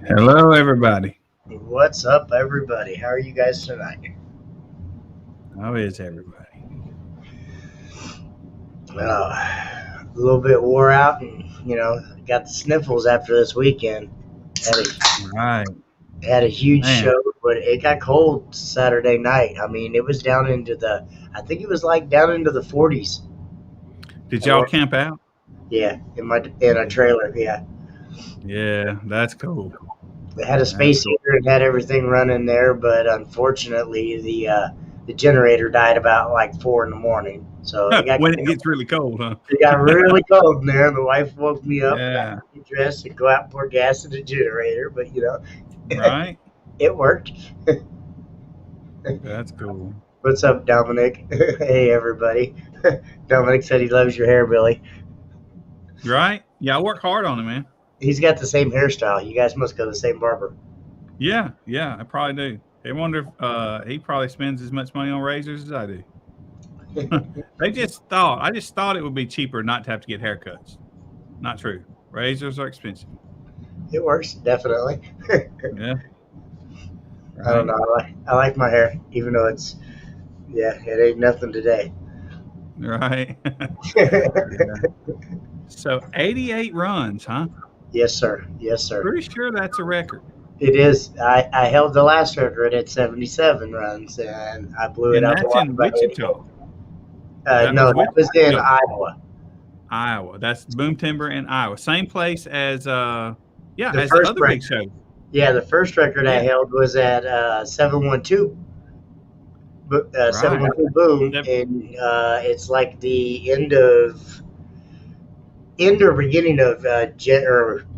Hello, everybody. What's up, everybody? How are you guys tonight? How is everybody? A little bit wore out, and got the sniffles after this weekend. Had Right, had a huge man. show, but it got cold Saturday night. I mean, it was down into I think it was like down into the 40s. Did And y'all camp out? yeah, in a trailer. Yeah, Yeah, that's cool. it had a That's space cool. heater and had everything running there, but unfortunately, the generator died about like 4 in the morning. So When it gets really cold, huh? it got really cold in there. The wife woke me up, and I had Yeah, to get dressed and go out and pour gas in the generator. But right. it worked. That's cool. What's up, Dominic? Hey, everybody. Dominic said he loves your hair, Billy. Right? Yeah, I work hard on it, man. He's got the same hairstyle. You guys must go to the same barber. Yeah, I probably do. I wonder if he probably spends as much money on razors as I do. I just thought it would be cheaper not to have to get haircuts. Not true. Razors are expensive. It works, definitely. Yeah, I don't right. know. I like my hair, even though it ain't nothing today. Right. Yeah. So 88 runs, huh? Yes, sir. Yes, sir. Pretty sure that's a record. It is. I held the last record at 77 runs, and I blew it And out the that's water in by 88. Wichita. That No, was that was Wichita? in No, Iowa. Iowa. That's Boom Timber in Iowa. Same place as The as the first other big record, show. yeah, the first record I Yeah, held was at 712, right. 712 Boom, Yep. and it's like the end or beginning of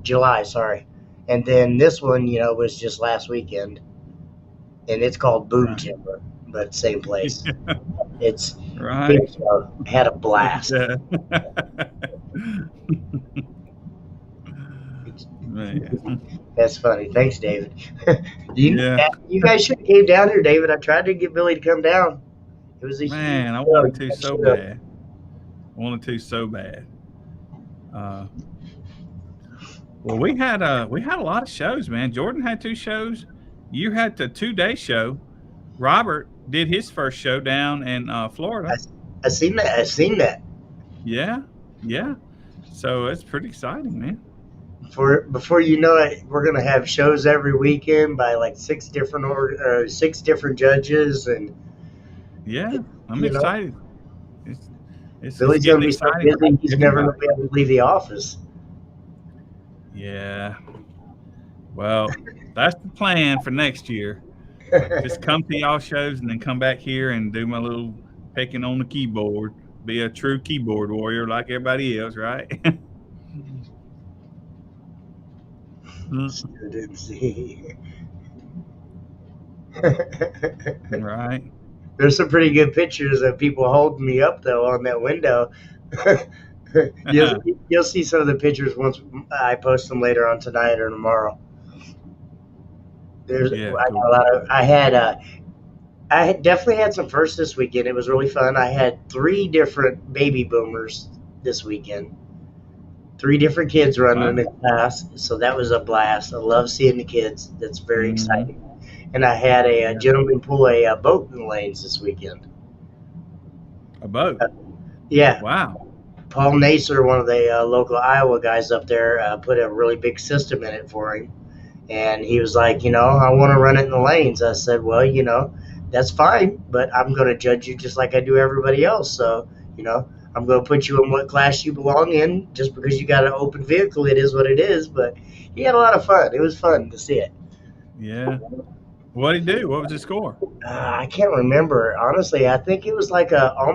July, sorry. And then this one, was just last weekend, and it's called Boom Right. Timber, but same place. It's Right. big show. Had a blast. Yeah. Man. That's funny. Thanks, David. you Yeah. you guys should have came down here, David. I tried to get Billy to come down. It was a huge Man, I show. wanted You to guys so should have. bad. Wanted to so bad. Uh well, we had a lot of shows, man. Jordan had two shows. You had the 2 day show. Robert did his first show down in I, Florida. I seen that. I seen that. Yeah, yeah. So it's pretty exciting, man. Before you know it, we're gonna have shows every weekend by like six different judges, and Yeah, I'm you know excited. It's it's Billy's gonna getting be so exciting for busy he's never gonna everybody. be able to leave the office. Yeah. Well, that's the plan for next year. Just come to y'all shows and then come back here and do my little picking on the keyboard. Be a true keyboard warrior like everybody else, right? Student see. Right. There's some pretty good pictures of people holding me up though on that window. you'll, you'll see some of the pictures once I post them later on tonight or tomorrow. Yeah, I got a cool. lot of I had definitely had some firsts this weekend. It was really fun. I had three different baby boomers this weekend. Three different kids running Wow. the class, so that was a blast. I love seeing the kids. That's very Hmm. exciting. And I had a Yeah. gentleman pull a boat in the lanes this weekend. A boat. Yeah, Wow. Paul Nacer, one of the local Iowa guys up there, put a really big system in it for him. And he was like, I want to run it in the lanes. I said, well, that's fine, but I'm going to judge you just like I do everybody else. So, I'm going to put you in what class you belong in. Just because you got an open vehicle, it is what it is. But he had a lot of fun. It was fun to see it. Yeah. What'd he do? What was his score? I can't remember. Honestly, I think it was like a I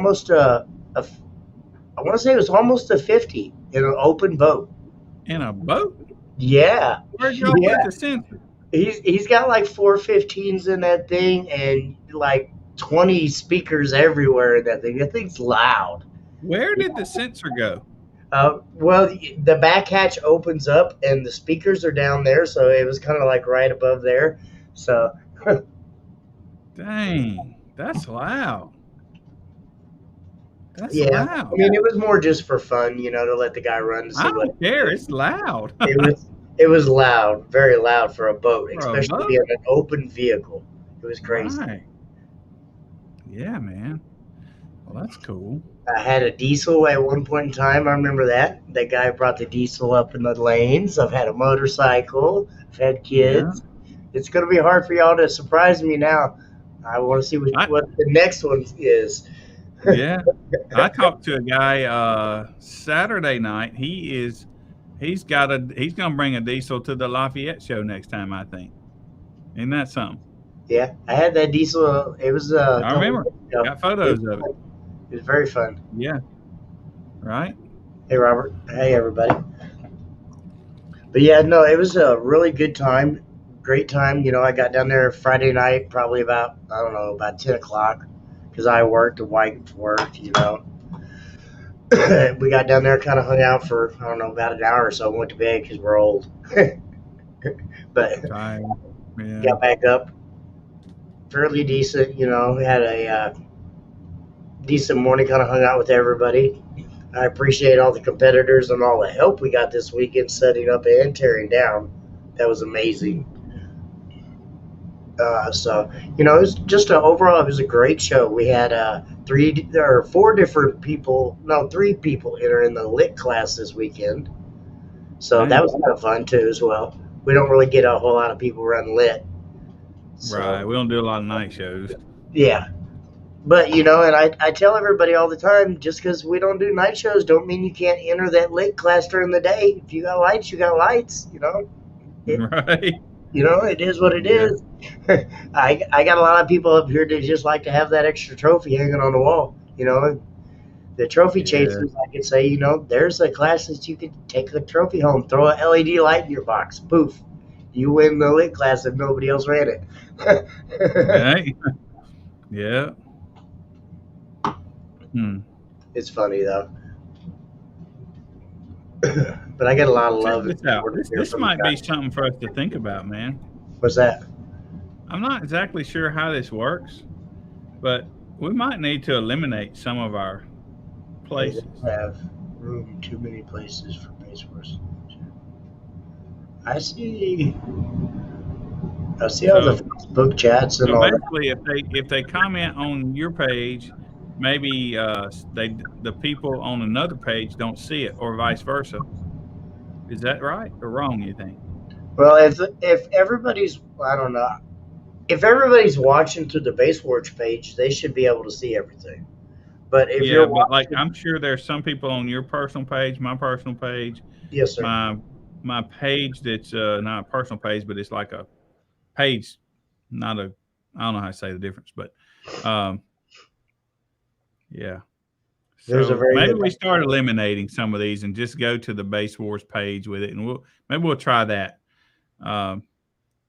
want to say it was almost a 50 in an open boat. In a boat? Yeah. Where'd y'all put Yeah. the sensor? He's got like 415s in that thing and like 20 speakers everywhere in that thing. That thing's loud. Where did the sensor go? Well, the back hatch opens up and the speakers are down there, so it was kind of like right above there. So Dang, that's loud. That's yeah, I loud. mean it was more just for fun, to let the guy run to I see what don't care. It's loud. it was. It was loud, very loud for a boat, For a especially boat? in an open vehicle. It was crazy. Right. Yeah, man. Well, that's cool. I had a diesel at one point in time. I remember that. That guy brought the diesel up in the lanes. I've had a motorcycle. I've had Yeah. kids. It's going to be hard for y'all to surprise me now. I want to see what the next one is. Yeah. I talked to a guy Saturday night. He's gonna bring a diesel to the Lafayette show next time, I think. Isn't that something? Yeah, I had that diesel. It was a I couple remember. years ago. Got photos of it. It was very fun. Yeah. Right? Hey, Robert. Hey, everybody. But yeah, no, it was a really good time. Great time. I got down there Friday night, probably about, I don't know, about 10 o'clock because I worked, the wife worked. We got down there, kind of hung out for, I don't know, about an hour or so, and went to bed because we're old. But Tired. Yeah. got back up fairly decent. We had a decent morning, kind of hung out with everybody. I appreciate all the competitors and all the help we got this weekend setting up and tearing down. That was amazing. So it was just overall, it was a great show. We had three people enter in the lit class this weekend. So that was kind of fun too as well. We don't really get a whole lot of people run lit. So, Right. We don't do a lot of night shows. yeah. But, and I tell everybody all the time, just because we don't do night shows don't mean you can't enter that lit class during the day. If you got lights, you got lights, Right. It is what it is. I got a lot of people up here that just like to have that extra trophy hanging on the wall, The trophy chasers, I could say, there's a class that you could take a trophy home, throw a LED light in your box, poof. You win the lit class if nobody else ran it. Right. Yeah. It's funny though. But I get a lot of love. Check this out. This might be something for us to think about, man. What's that? I'm not exactly sure how this works, but we might need to eliminate some of our places. We have room, too many places for base force. I see all the Facebook chats and all that. Basically, if they comment on your page, maybe the people on another page don't see it, or vice versa. Is that right or wrong, you think? Well, if everybody's, I don't know, if everybody's watching through the Base Wars page, they should be able to see everything. But if you're watching, I'm sure there's some people on your personal page, my personal page. Yes, sir. My page that's not a personal page, but it's like a page, I don't know how to say the difference, but yeah. So maybe we start eliminating some of these and just go to the Base Wars page with it, and we'll try that.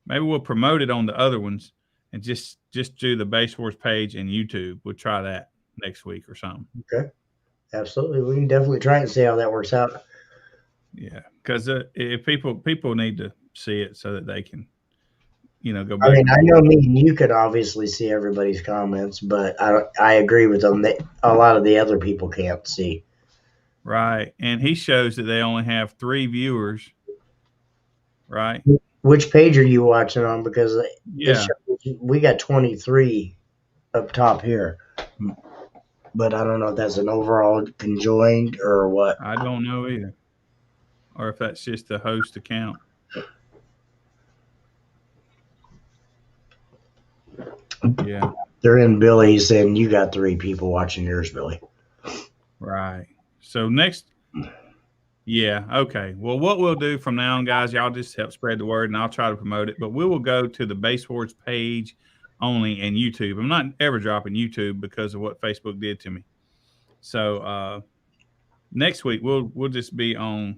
Maybe we'll promote it on the other ones and just do the Base Wars page and YouTube. We'll try that next week or something. Okay, absolutely. We can definitely try and see how that works out. Yeah, because if people need to see it so that they can, go back. I mean, I know me and you could obviously see everybody's comments, but I agree with them that a lot of the other people can't see. Right, and he shows that they only have 3 viewers. Right. Which page are you watching on? Because we got 23 up top here, but I don't know if that's an overall conjoined or what. I don't know either, or if that's just the host account. Yeah, they're in Billy's, and you got 3 people watching yours, Billy. Right. So next. Yeah. Okay. Well, what we'll do from now on, guys, y'all just help spread the word, and I'll try to promote it. But we will go to the Base Wars page only and YouTube. I'm not ever dropping YouTube because of what Facebook did to me. So next week we'll just be on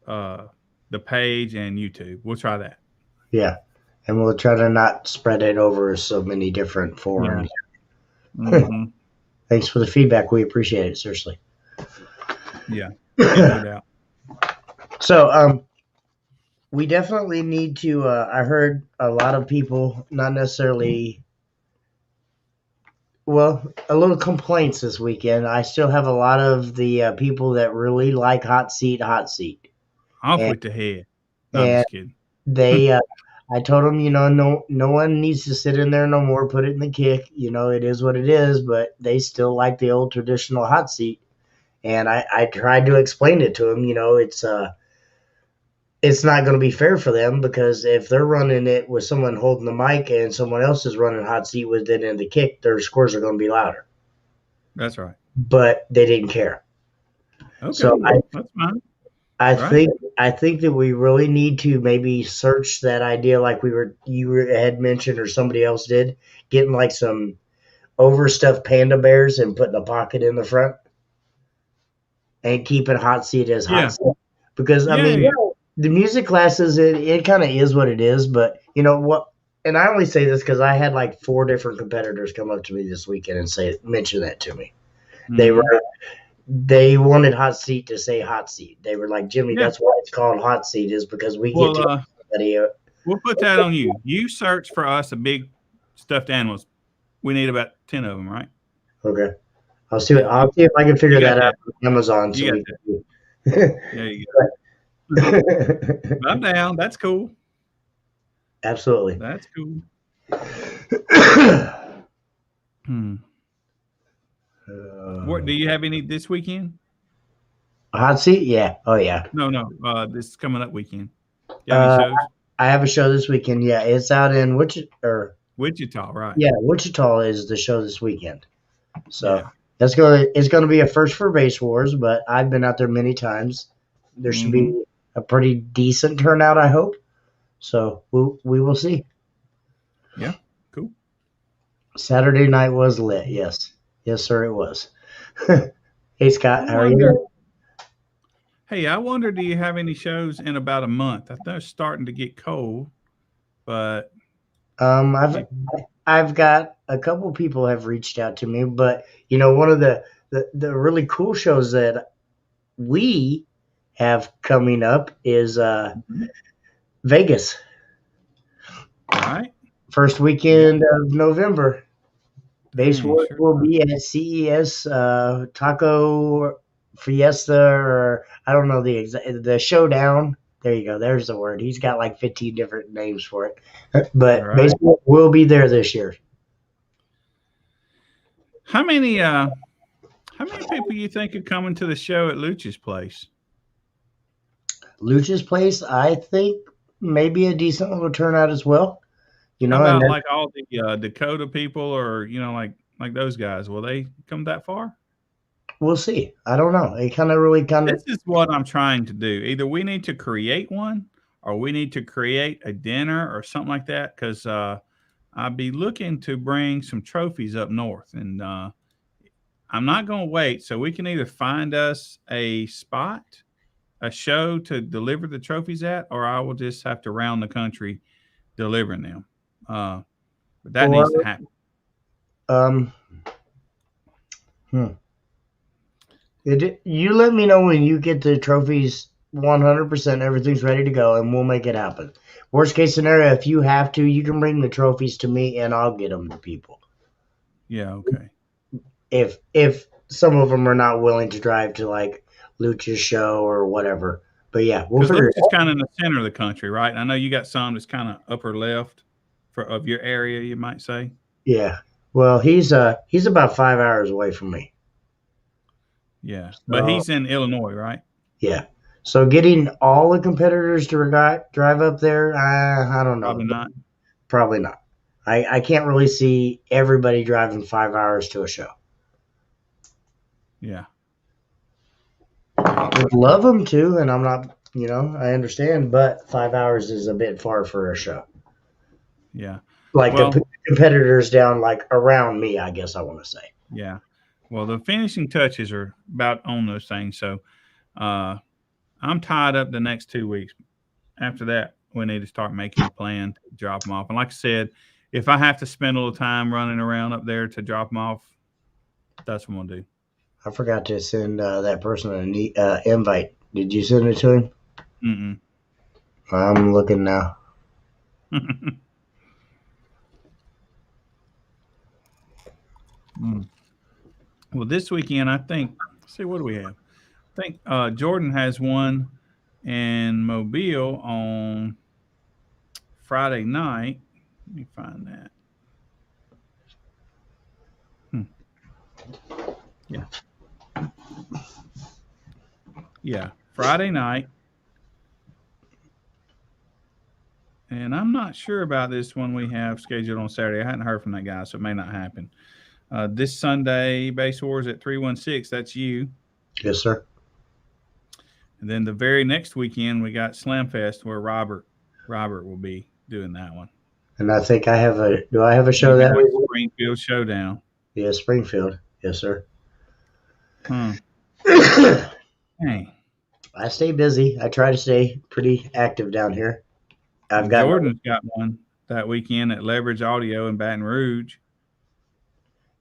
the page and YouTube. We'll try that. Yeah, and we'll try to not spread it over so many different forums. Yeah. Mm-hmm. Thanks for the feedback. We appreciate it, seriously. Yeah. No doubt. So we definitely need to I heard a lot of people, not necessarily, a little complaints this weekend. I still have a lot of the people that really like hot seat. Off and with the head. No, I'm and just kidding. they I told them, no one needs to sit in there no more. Put it in the kick. It is what it is. But they still like the old traditional hot seat. And I tried to explain it to them. It's not going to be fair for them because if they're running it with someone holding the mic and someone else is running hot seat with it in the kick, their scores are going to be louder. That's right. But they didn't care. Okay, So that's fine. I think that we really need to maybe search that idea, like you had mentioned or somebody else did, getting like some overstuffed panda bears and putting a pocket in the front and keeping hot seat as hot seat. Because the music classes, it kind of is what it is. But you know what? And I only say this because I had like 4 different competitors come up to me this weekend and mention that to me. Mm-hmm. They wanted hot seat to say hot seat. They were like, Jimmy, that's why it's called hot seat, is because we get to we'll put that on you. You search for us a big stuffed animals. We need about 10 of them, right? Okay. I'll see if I can figure that out on Amazon. You I'm down. That's cool. Absolutely. That's cool. What do you have any this weekend? Hot seat? Yeah. Oh yeah. No. This coming up weekend. You have any shows? I have a show this weekend. Yeah, it's out in Wichita, right? Yeah, Wichita is the show this weekend. So it's gonna be a first for Base Wars, but I've been out there many times. There should be a pretty decent turnout, I hope. So we will see. Yeah, cool. Saturday night was lit. Yes, sir, it was. Hey Scott, how are you? Hey, I wonder, do you have any shows in about a month? I know it's starting to get cold, but I've got a couple people have reached out to me, but one of the really cool shows that we have coming up is Vegas. All right. First weekend of November. Base Wars will be at CES Taco Fiesta, or I don't know the Showdown. There you go. There's the word. He's got like 15 different names for it. But Base Wars will be there this year. How many people you think are coming to the show at Lucha's place? Lucha's place, I think maybe a decent little turnout as well. How about like all the Dakota people, or like those guys? Will they come that far? We'll see. I don't know. It This is what I'm trying to do. Either we need to create one, or we need to create a dinner or something like that. Because I'd be looking to bring some trophies up north, and I'm not going to wait. So we can either find us a spot, a show to deliver the trophies at, or I will just have to round the country delivering them. But that needs to happen. You let me know when you get the trophies 100%, everything's ready to go, and we'll make it happen. Worst case scenario, if you have to, you can bring the trophies to me, and I'll get them to people. Yeah, okay. If some of them are not willing to drive to like Lucha's show or whatever. But yeah, we'll figure it out. It's kind of in the center of the country, right? I know you got some that's kind of upper left of your area, you might say. Yeah. Well, he's about 5 hours away from me. Yeah, but he's in Illinois, right? Yeah. So getting all the competitors to drive up there, I don't know. Probably not. I can't really see everybody driving 5 hours to a show. Yeah. Would love them to, and I'm not, I understand, but 5 hours is a bit far for a show. Yeah. Like the competitors down like around me, I guess I want to say. Yeah. Well, the finishing touches are about on those things. So I'm tied up the next 2 weeks. After that, we need to start making a plan to drop them off. And like I said, if I have to spend a little time running around up there to drop them off, that's what I'm going to do. I forgot to send that person an invite. Did you send it to him? Mm-mm. I'm looking now. Well, this weekend, I think, what do we have? I think Jordan has one in Mobile on Friday night. Let me find that. Yeah. Yeah. Friday night. And I'm not sure about this one we have scheduled on Saturday. I hadn't heard from that guy, so it may not happen. This Sunday, Base Wars at 316. That's you. Yes, sir. And then the very next weekend, we got Slam Fest where Robert will be doing that one. And I think I have a. Do I have a show You that got week? Springfield Showdown. Yeah, Springfield. Yes, sir. Dang. I stay busy. I try to stay pretty active down here. And Jordan's got one that weekend at Leverage Audio in Baton Rouge.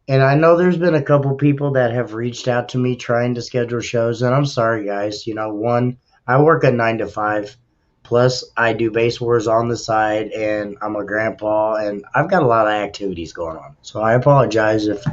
And I know there's been a couple people that have reached out to me trying to schedule shows, and I'm sorry, guys. You know, one, I work a 9 to 5, plus I do Base Wars on the side, and I'm a grandpa, and I've got a lot of activities going on. So I apologize if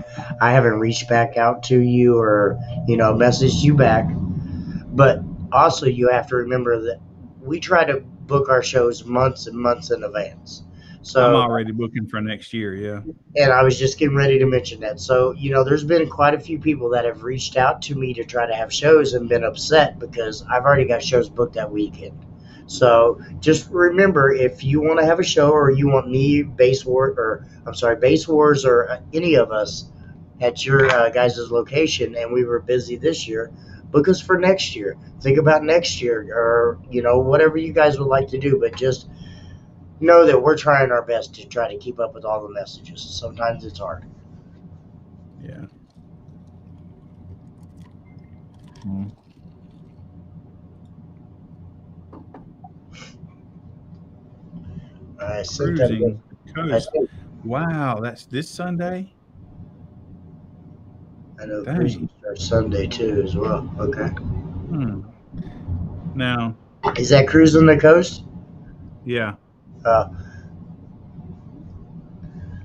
I haven't reached back out to you or, messaged you back. But also, you have to remember that we try to book our shows months and months in advance. So I'm already booking for next year, yeah. And I was just getting ready to mention that. So, there's been quite a few people that have reached out to me to try to have shows and been upset because I've already got shows booked that weekend. So just remember, if you want to have a show or you want me, Base Wars, or any of us at your guys' location, and we were busy this year, book us for next year. Think about next year or, whatever you guys would like to do. But just know that we're trying our best to try to keep up with all the messages. Sometimes it's hard. Yeah. Cruising Coast. Wow, that's this Sunday? I know Cruising starts Sunday too as well. Okay. Now, is that Cruising the Coast? Yeah.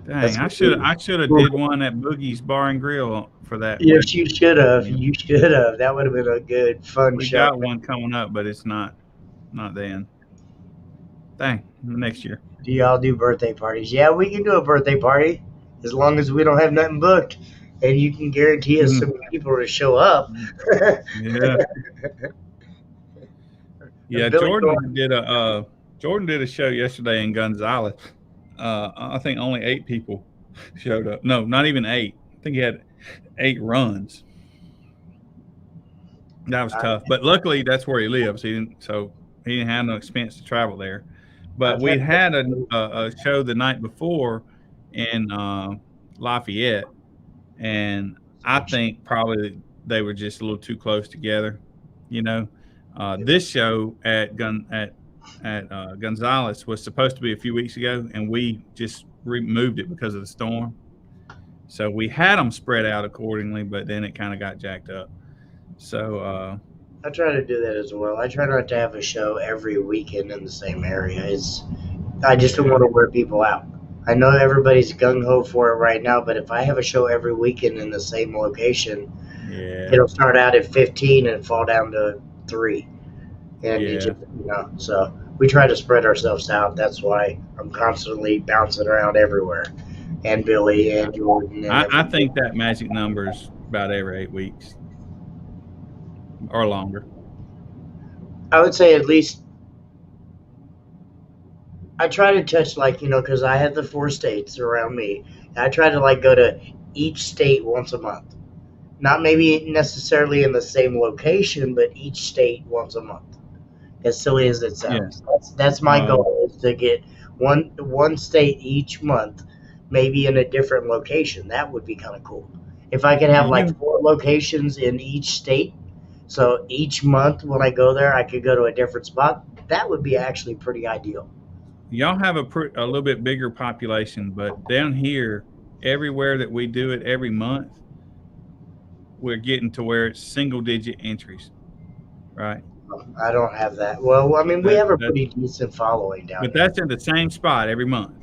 Dang, I should have did one at Boogie's Bar and Grill for that. Yes, you should have. You should have. That would have been a good, fun show. We got one coming up, but it's not then. Dang, next year. Do y'all do birthday parties? Yeah, we can do a birthday party as long as we don't have nothing booked, and you can guarantee us some people to show up. Yeah. Yeah, Jordan did a show yesterday in Gonzales. I think only 8 people showed up. No, not even 8. I think he had 8 runs. That was tough, but luckily that's where he lives. He didn't have no expense to travel there. But we had a show the night before in Lafayette, and I think probably they were just a little too close together. This show at Gonzales was supposed to be a few weeks ago, and we just removed it because of the storm. So we had them spread out accordingly, but then it kind of got jacked up. So I try to do that as well. I try not to have a show every weekend in the same area. I just don't want to wear people out. I know everybody's gung-ho for it right now, but if I have a show every weekend in the same location, it'll start out at 15 and fall down to 3. And so we try to spread ourselves out. That's why I'm constantly bouncing around everywhere. And Billy and Jordan. And I think that magic number is about every 8 weeks or longer. I would say at least I try to touch because I have the 4 states around me. And I try to go to each state once a month. Not maybe necessarily in the same location, but each state once a month. As silly as it sounds, that's my goal, is to get one state each month, maybe in a different location. That would be kind of cool. If I could have 4 locations in each state, so each month when I go there, I could go to a different spot. That would be actually pretty ideal. Y'all have a little bit bigger population, but down here, everywhere that we do it every month, we're getting to where it's single-digit entries, right? I don't have that. Well, I mean, we have a pretty decent following down here. But that's in the same spot every month.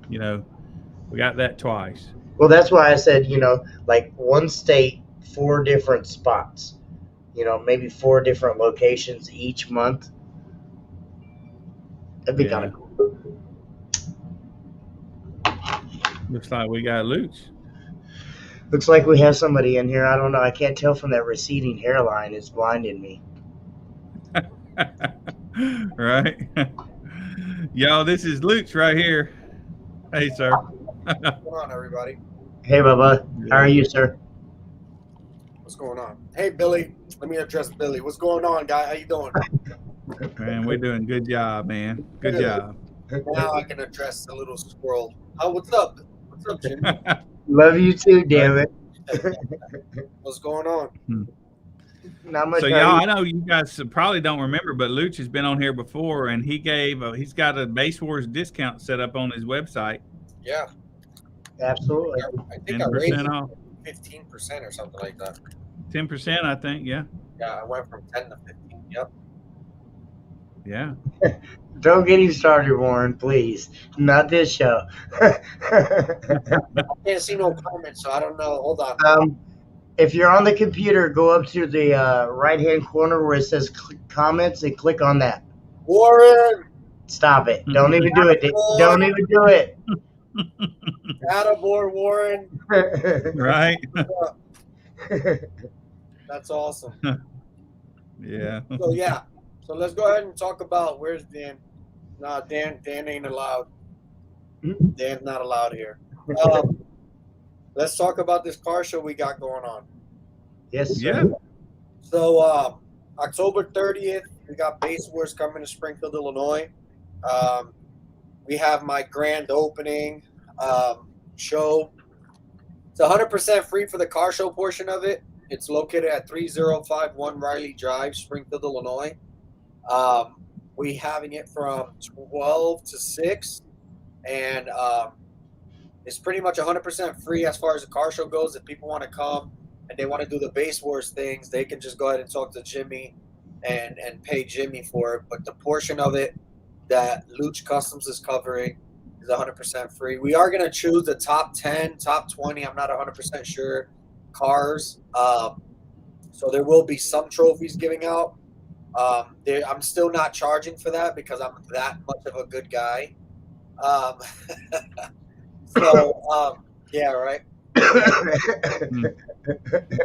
We got that twice. Well, that's why I said, one state, 4 different spots. Maybe 4 different locations each month. That'd be kind of cool. Looks like we got Luch. Looks like we have somebody in here. I don't know. I can't tell from that receding hairline. It's blinding me. Right? Yo, this is Luch right here. Hey, sir. What's going on, everybody? Hey, Bubba. How are you, sir? What's going on? Hey, Billy. Let me address Billy. What's going on, guy? How you doing? Man, we're doing a good job, man. Good job. Now I can address the little squirrel. Oh, what's up? What's up, Jimmy? Love you too, damn it. What's going on? Not much. So, y'all, I know you guys probably don't remember, but Luch has been on here before, and he's got a Base Wars discount set up on his website. Yeah. Absolutely. I think I raised 10% off. 15% or something like that. 10%, I think. Yeah. Yeah, I went from 10 to 15. Yep. Yeah. Don't get him started, Warren, please. Not this show. I can't see no comments, so I don't know. Hold on. If you're on the computer, go up to the right-hand corner where it says comments and click on that. Warren! Stop it. Don't even do it. Don't even do it. Attaboy, Warren. Right? That's awesome. Yeah. So, yeah. So let's go ahead and talk about where's Dan. Nah, Dan ain't allowed. Dan's not allowed here. Let's talk about this car show we got going on. Yes, sir. Yeah. So October 30th, we got Base Wars coming to Springfield, Illinois. We have my grand opening show. It's 100% free for the car show portion of it. It's located at 3051 Riley Drive, Springfield, Illinois. We having it from 12 to 6, and it's pretty much 100% free as far as the car show goes. If people want to come and they want to do the Base Wars things, they can just go ahead and talk to Jimmy and pay Jimmy for it. But the portion of it that Luch Customs is covering is 100% free. We are going to choose the top 10, top 20, I'm not 100% sure, cars. So there will be some trophies giving out. I'm still not charging for that because I'm that much of a good guy. Yeah, right. So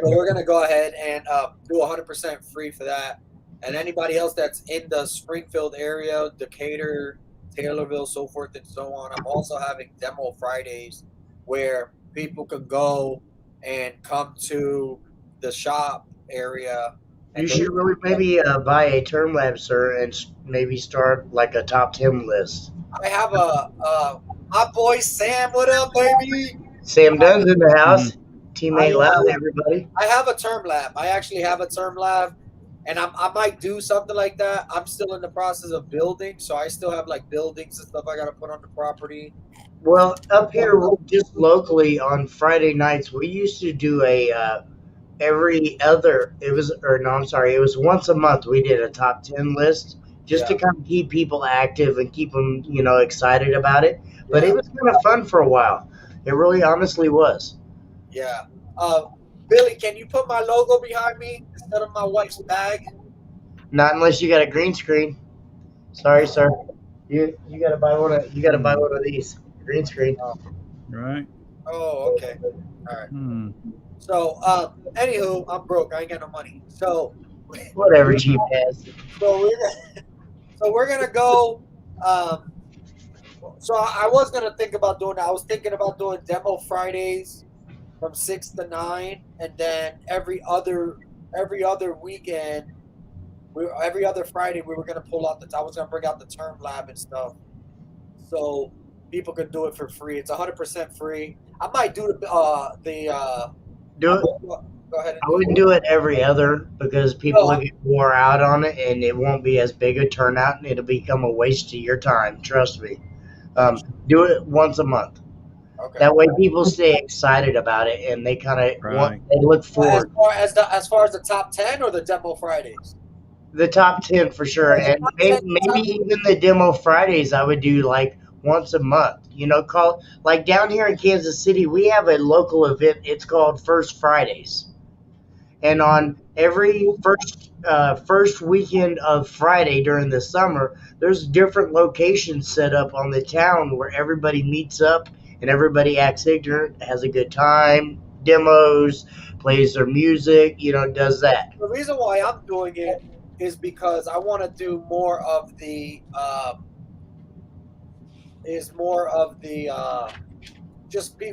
we're gonna go ahead and do 100% free for that. And anybody else that's in the Springfield area, Decatur, Taylorville, so forth and so on, I'm also having Demo Fridays where people can go and come to the shop area. You should really maybe buy a term lab, sir, and maybe start like a top 10 list. I have my boy Sam. What up, baby? Sam Dunn's in the house. Teammate Loud, everybody. I have a term lab. I actually have a term lab, and I might do something like that. I'm still in the process of building, so I still have like buildings and stuff I got to put on the property. Well, up here, just locally on Friday nights, we used to do a it was once a month we did a top 10 list just to kind of keep people active and keep them, excited about it. But it was kind of fun for a while. It really honestly was. Yeah. Billy, can you put my logo behind me instead of my wife's bag? Not unless you got a green screen. Sorry, sir. You gotta buy one of these green screen. Right. Oh, okay. All right. So, anywho, I'm broke. I ain't got no money. So, whatever, cheap ass. So we're gonna go. So I was gonna think about doing that. I was thinking about doing Demo Fridays from 6 to 9, and then every other weekend, every other Friday we were gonna pull out I was gonna bring out the term lab and stuff, so people could do it for free. It's 100% free. I might do do it. Go ahead. I wouldn't do it every other because people will get wore out on it, and it won't be as big a turnout, and it'll become a waste of your time. Trust me. Do it once a month. Okay. That way, people stay excited about it, and they kind of they look forward. As far as the top 10 or the Demo Fridays. The top 10 for sure, and maybe even the Demo Fridays. I would do like once a month. Call like down here in Kansas City, we have a local event. It's called First Fridays. And on every first weekend of Friday during the summer, there's different locations set up on the town where everybody meets up and everybody acts ignorant, has a good time, demos, plays their music, does that. The reason why I'm doing it is because I want to do more of the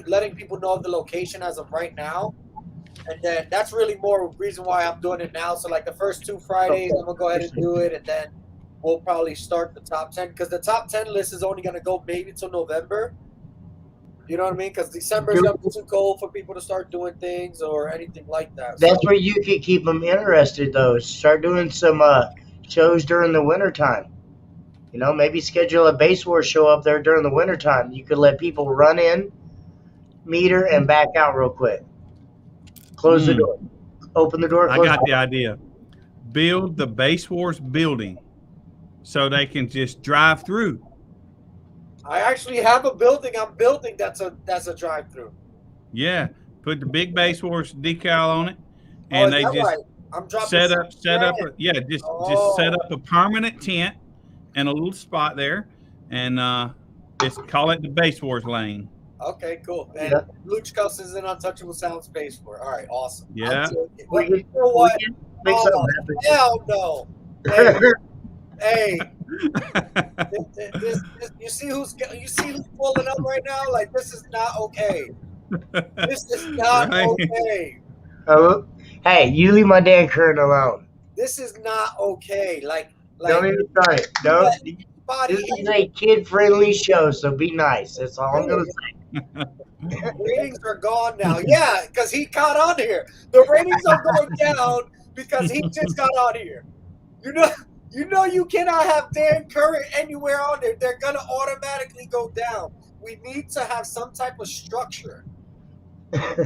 letting people know the location as of right now, and then that's really more reason why I'm doing it now. So like the first 2 Fridays, I'm gonna go ahead and do it, and then we'll probably start the top 10 because the top 10 list is only gonna go maybe till November. You know what I mean? Because December is gonna be too cold for people to start doing things or anything like that. That's where you can keep them interested, though. Start doing some shows during the wintertime. Maybe schedule a Base Wars show up there during the wintertime. You could let people run in, meter, and back out real quick. Close the door. Open the door. I got the idea. Build the Base Wars building so they can just drive through. I actually have a building I'm building that's a drive-through. Yeah, put the big Base Wars decal on it, and they just right? I'm set up. Just set up a permanent tent and a little spot there, and just call it the Base Wars lane. Okay, cool. And Luch Cuss is an Untouchable Sound space for it. All right, awesome. Yeah. You know what? Hell no. Hey, you see who's pulling up right now? Like, this is not okay. This is not okay. Hey, you leave my Dan Curran alone. This is not okay. Like don't even try it. Don't. This is a kid-friendly show, so be nice. That's all I'm gonna say. Ratings are gone now. Yeah, because he got on here. The ratings are going down because he just got on here. You know you cannot have Dan Curran anywhere on there. They're gonna automatically go down. We need to have some type of structure. Hang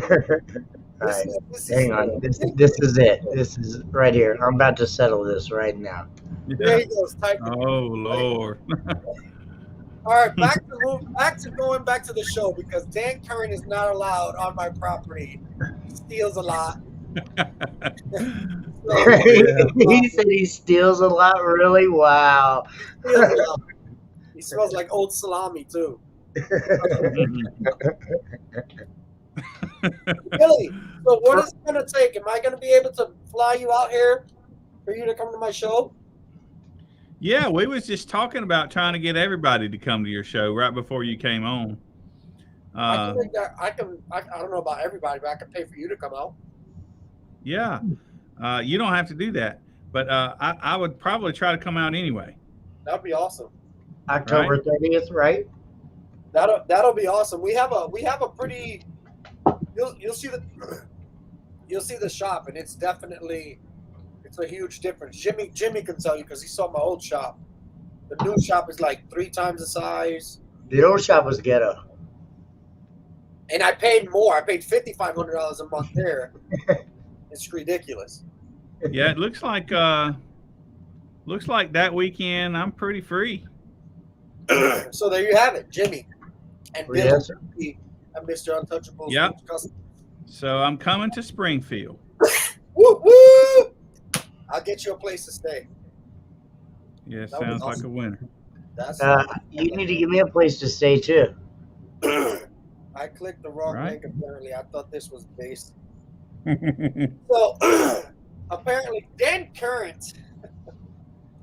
on. This is it. This is right here. I'm about to settle this right now. There he goes. Oh Lord. All right, back to the show because Dan Curran is not allowed on my property. He steals a lot. He said he steals a lot. Really? Wow. He smells like old salami too. Billy, so what is it going to take? Am I going to be able to fly you out here for you to come to my show? Yeah, we was just talking about trying to get everybody to come to your show right before you came on. I don't know about everybody, but I can pay for you to come out. Yeah, you don't have to do that, but I would probably try to come out anyway. That'd be awesome. October 30th, right? That'll be awesome. We have a pretty. You'll see the shop, and it's a huge difference. Jimmy can tell you because he saw my old shop. The new shop is like 3 times the size. The old shop was ghetto. And I paid more. I paid $5,500 a month there. It's ridiculous. Yeah, it looks like that weekend I'm pretty free. So there you have it, Jimmy and Bill and Mr. Untouchable. Yep. So I'm coming to Springfield. Woo woo! I'll get you a place to stay. Yeah, sounds awesome. Like a winner. You need to give me a place to stay too. I clicked the wrong link. Apparently, I thought this was based. So apparently, Dan Curran.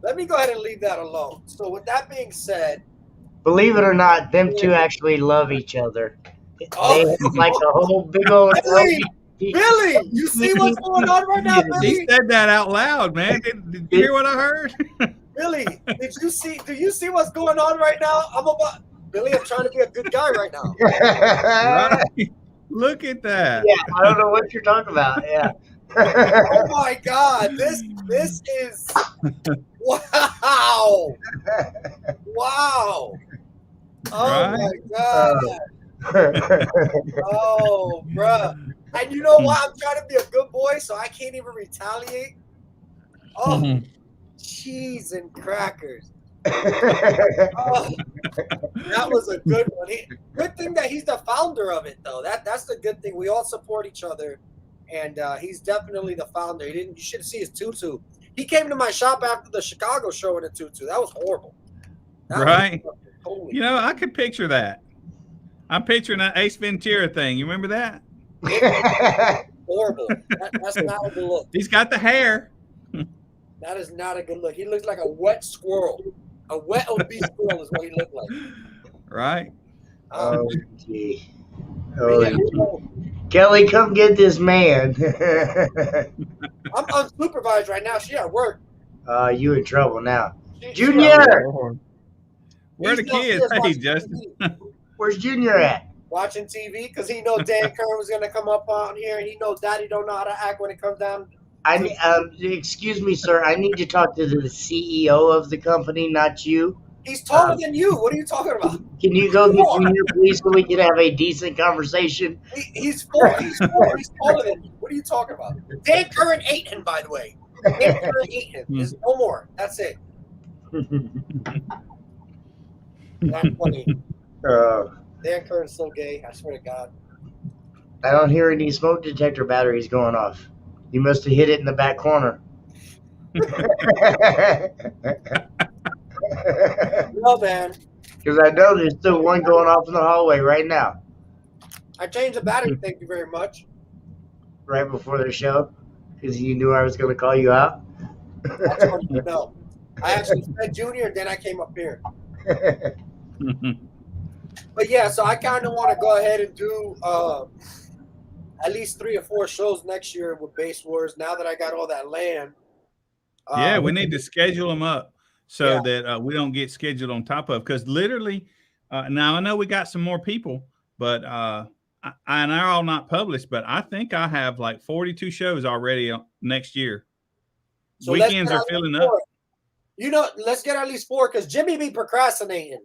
Let me go ahead and leave that alone. So with that being said, believe it or not, them two actually love each other. They have like a whole big old. Billy, you see what's going on right now, Billy? He said that out loud, man. Did you hear what I heard? Billy, do you see what's going on right now? Billy, I'm trying to be a good guy right now. Right? Look at that. Yeah, I don't know what you're talking about. Yeah. Oh my God, this is wow. Wow. Oh my God. Oh, bruh. And you know what? I'm trying to be a good boy, so I can't even retaliate. Oh, cheese and crackers. Oh, that was a good one. Good thing that he's the founder of it, though. That's the good thing. We all support each other, and he's definitely the founder. You should see his tutu. He came to my shop after the Chicago show in a tutu. That was horrible. Right. Holy. You know, I could picture that. I'm picturing that Ace Ventura thing. You remember that? Horrible. That's not a good look. He's got the hair. That is not a good look. He looks like a wet squirrel. A wet obese squirrel is what he looked like. Right. Oh, gee. Oh, yeah. Kelly, come get this man. I'm unsupervised right now. She at work. You in trouble now. She- Junior! Where the He's downstairs kids? Hey, watching Justin. TV. Where's Junior at? Watching TV because he know Dan Kern was gonna come up on here, and he knows Daddy don't know how to act when it comes down. Excuse me, sir. I need to talk to the CEO of the company, not you. He's taller than you. What are you talking about? Can you go get Junior, please, so we can have a decent conversation? He's 4. He's 4. He's taller than you. What are you talking about? Dan Curran ate him, by the way. Dan Curran ate him. There's no more. That's it. That's funny. Dan Curran's so gay. I swear to God. I don't hear any smoke detector batteries going off. You must have hit it in the back corner. No, man. Because I know there's still one going off in the hallway right now, I changed the battery. Thank you very much. right before the show, because you knew I was going to call you out. That's funny. No. I actually said Junior, then I came up here. But yeah, so I kind of want to go ahead and do at least 3 or 4 shows next year with Base Wars. Now that I got all that land. Yeah, we need to schedule them up so that we don't get scheduled on top of. Because literally, now I know we got some more people, but and they're all not published. But I think I have like 42 shows already next year. So Weekends are filling up. You know, let's get at least 4 because Jimmy be procrastinating.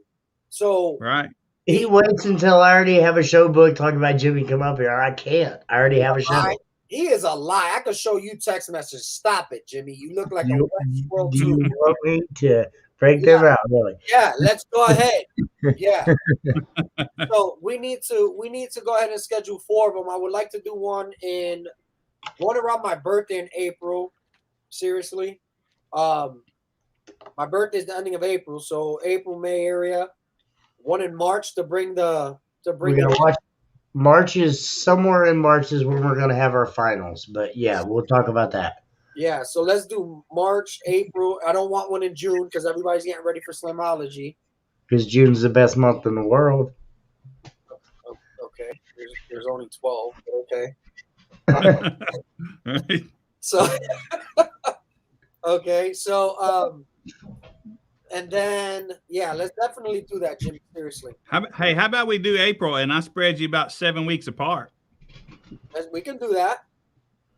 So Right. He waits until I already have a show booked talking about Jimmy come up here. I can't. I already have a show. He is a lie. I could show you text messages. Stop it, Jimmy. You look like a wet squirrel Do you too. want me to break them out, really? Yeah, let's go ahead. Yeah. So we need to go ahead and schedule 4 of them. I would like to do one around my birthday in April. Seriously. My birthday is the ending of April, so April, May area. One in March to bring We're gonna watch. March is somewhere in March is when we're gonna have our finals. But yeah, we'll talk about that. Yeah, so let's do March, April. I don't want one in June because everybody's getting ready for Slimology. Because June's the best month in the world. Okay, there's only 12. But okay. So okay, so and then let's definitely do that, Jimmy. Seriously. How about we do April and I spread you about 7 weeks apart? We can do that.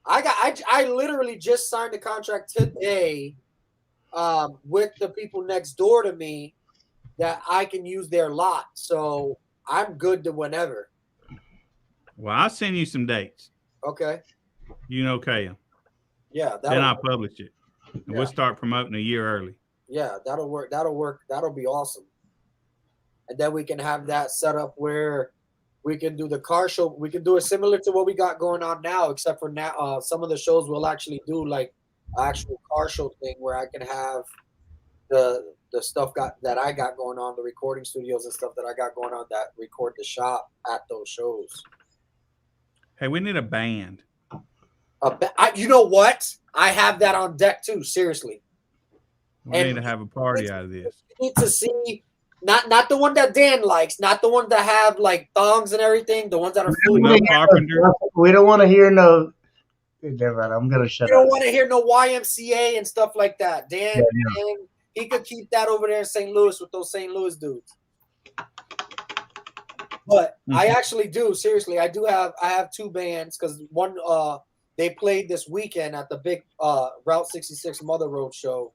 I literally just signed a contract today with the people next door to me that I can use their lot. So I'm good to whenever. Well, I'll send you some dates. Okay. You know, okay. Yeah. Then I'll publish it. And we'll start promoting a year early. Yeah, that'll work. That'll work. That'll be awesome. And then we can have that set up where we can do the car show. We can do it similar to what we got going on now, except for now some of the shows we'll actually do like actual car show thing where I can have the stuff that I got going on, the recording studios and stuff that I got going on that record the shop at those shows. Hey, we need a band. You know what? I have that on deck too. Seriously. We need to have a party out of this. We need to see not the one that Dan likes, not the one that have like thongs and everything, the ones that are fully. We don't want to hear no. Never mind, I'm gonna shut up. You don't want to hear no YMCA and stuff like that. Dan, he could keep that over there in St. Louis with those St. Louis dudes. But I actually do. Seriously, I have 2 bands because one they played this weekend at the big Route 66 Mother Road show.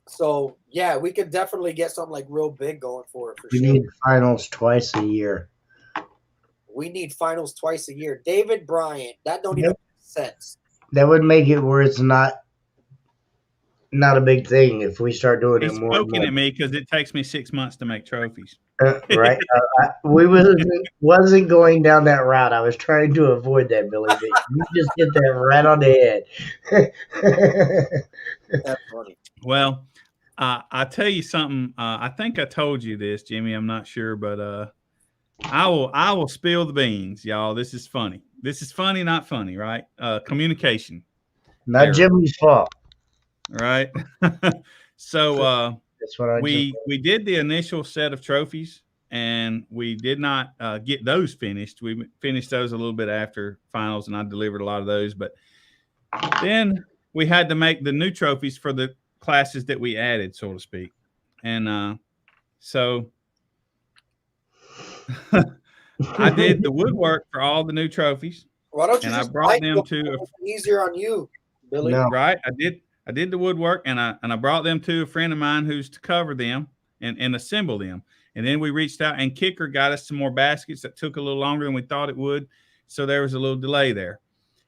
So yeah, we could definitely get something like real big going for it. We need finals twice a year. We need finals twice a year. David Bryant, that don't even make sense. That would make it where it's not not a big thing if we start doing He's it more and poking more. at me because it takes me 6 months to make trophies. Right? We wasn't going down that route. I was trying to avoid that, Billy. But you just hit that right on the head. That's funny. Well, I tell you something. I think I told you this, Jimmy. I'm not sure, but I will spill the beans, y'all. This is funny. This is funny, not funny, right? Communication, Not error. Jimmy's fault. Right? So That's what I we did the initial set of trophies, and we did not get those finished. We finished those a little bit after finals, and I delivered a lot of those. But then we had to make the new trophies for the classes that we added, so to speak. And so I did the woodwork for all the new trophies. Why don't you And I just brought mic them them to easier on you, Billy? No. right. I did the woodwork, and I brought them to a friend of mine who's to cover them and assemble them. And then we reached out, and Kicker got us some more baskets that took a little longer than we thought it would. So there was a little delay there.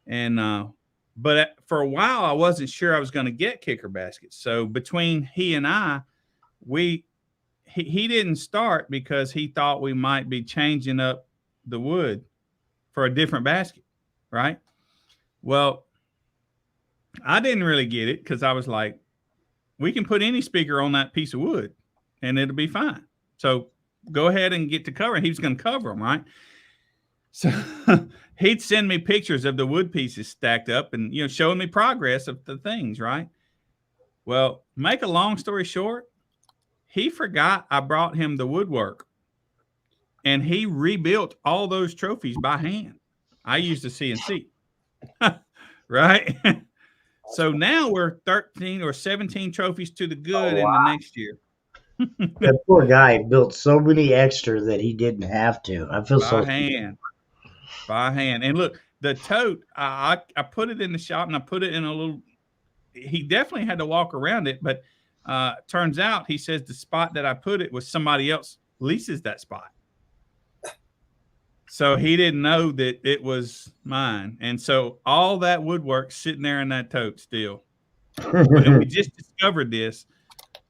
And but for a while, I wasn't sure I was going to get Kicker baskets. So between he and I, he didn't start because he thought we might be changing up the wood for a different basket, right? Well, I didn't really get it because I was like, we can put any speaker on that piece of wood and it'll be fine. So go ahead and get to cover. He was going to cover them, right? So he'd send me pictures of the wood pieces stacked up and, showing me progress of the things, right? Well, make a long story short, he forgot I brought him the woodwork, and he rebuilt all those trophies by hand. I used a CNC, right? So now we're 13 or 17 trophies to the good in the next year. That poor guy built so many extra that he didn't have to. I feel so by hand. And look, the tote, I put it in the shop, and I put it in a little. He definitely had to walk around it, but turns out he says the spot that I put it was somebody else leases that spot. So he didn't know that it was mine. And so all that woodwork sitting there in that tote still. And we just discovered this.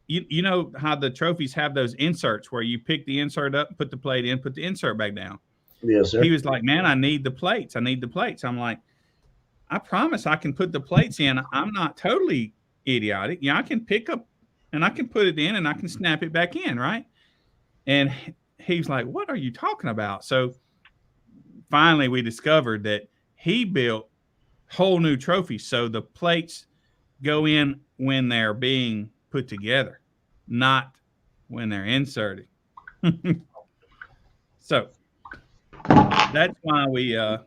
You know how the trophies have those inserts where you pick the insert up, put the plate in, put the insert back down. Yes, sir. He was like, man, I need the plates. I'm like, I promise I can put the plates in. I'm not totally idiotic. I can pick up and I can put it in and I can snap it back in, right? And he's like, what are you talking about? So finally we discovered that he built whole new trophies. So the plates go in when they're being put together, not when they're inserted. So that's why we got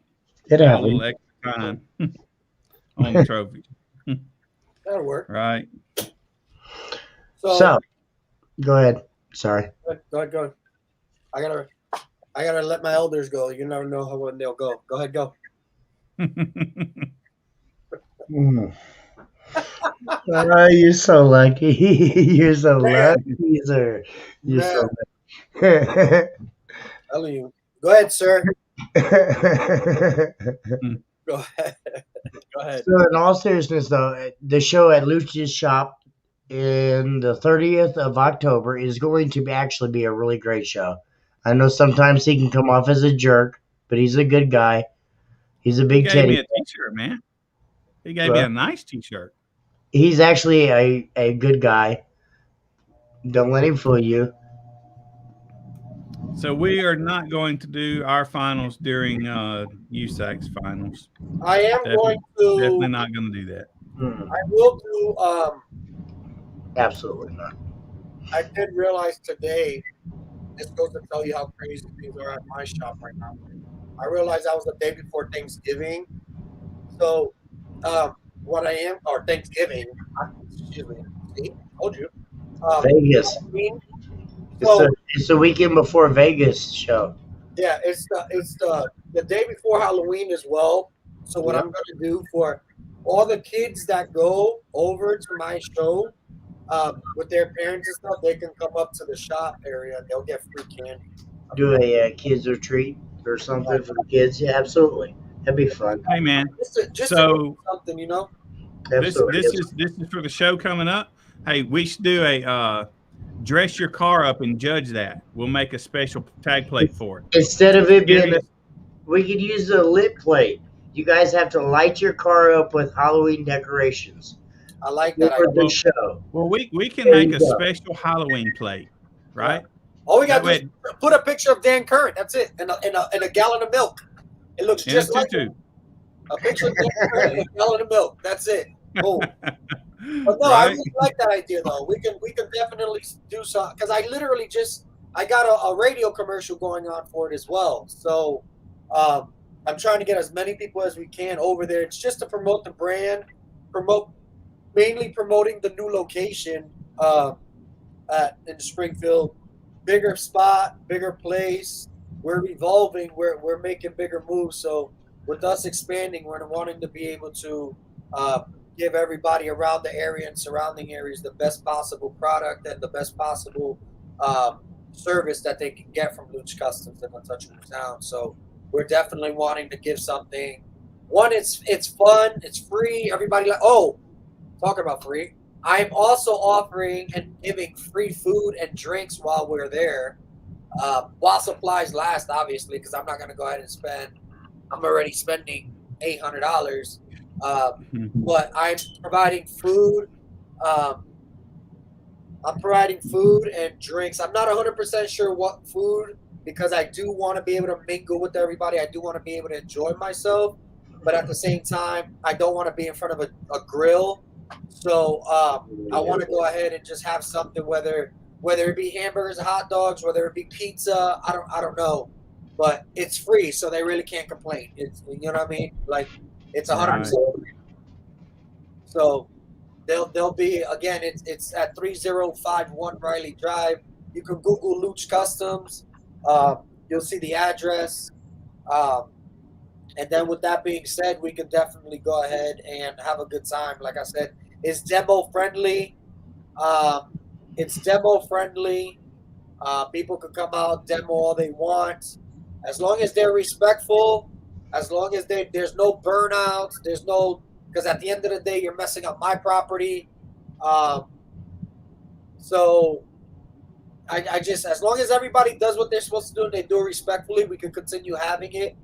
a little extra time on the trophies. That'll work. Right. So go ahead. Sorry. Go ahead. I gotta let my elders go. You never know when they'll go. Go ahead, go. You're so lucky. You're so lucky, sir. You're so lucky. Telling you. Go ahead, sir. Go ahead. So in all seriousness, though, the show at Lucha's shop in the 30th of October is going to actually be a really great show. I know sometimes he can come off as a jerk, but he's a good guy. He's a big teddy. He gave me a t-shirt, man. He gave me a nice t-shirt. He's actually a good guy. Don't let him fool you. So we are not going to do our finals during USAC's finals. I am going to. Definitely not going to do that. I will do. Absolutely not. I did realize today. This goes to tell you how crazy things are at my shop right now. I realized that was the day before Thanksgiving. So, Thanksgiving. Excuse me. See, I told you. Vegas. It's the weekend before Vegas show. Yeah, it's the day before Halloween as well. So what I'm going to do for all the kids that go over to my show with their parents and stuff, they can come up to the shop area and they'll get free candy. Do a kids retreat or something for the kids? Yeah, absolutely. That'd be fun. Hey, man. Just something, Absolutely. This is for the show coming up. Hey, we should do a dress your car up and judge that. We'll make a special tag plate for it. Instead of it being, Serious. we could use a lit plate. You guys have to light your car up with Halloween decorations. I like that. For idea. the show. Well, we can There make you a go. special Halloween plate, right? All we got to That do is put a picture of Dan Curran. That's it. And a gallon of milk. It looks In a just like tutu. a picture of Dan Curran and a gallon of milk. That's it. Boom. But no, I Right? really like that idea though. We can definitely do something because I literally I got a radio commercial going on for it as well. So I'm trying to get as many people as we can over there. It's just to promote the brand, mainly promoting the new location in Springfield. Bigger spot, bigger place. We're evolving. We're making bigger moves. So with us expanding, we're wanting to be able to give everybody around the area and surrounding areas the best possible product and the best possible service that they can get from Luch Customs and Untouchable Sounds. So we're definitely wanting to give something. One, it's fun, it's free. Everybody talking about free. I'm also offering and giving free food and drinks while we're there, while supplies last, obviously, because I'm not going to go ahead and spend. I'm already spending $800. But I'm providing food. I'm providing food and drinks. I'm not 100% sure what food because I do want to be able to mingle with everybody. I do want to be able to enjoy myself, but at the same time, I don't want to be in front of a grill. So I want to go ahead and just have something, whether it be hamburgers, hot dogs, whether it be pizza. I don't know, but it's free, so they really can't complain. It's, you know what I mean? Like it's 100%. So they'll be, again, it's at 3051 Riley Drive. You can Google Luch Customs. You'll see the address. And then with that being said, we can definitely go ahead and have a good time. Like I said, it's demo friendly. It's demo friendly. People can come out, demo all they want. As long as they're respectful, as long as there's no burnouts, because at the end of the day, you're messing up my property. So I just, as long as everybody does what they're supposed to do and they do it respectfully, we can continue having it.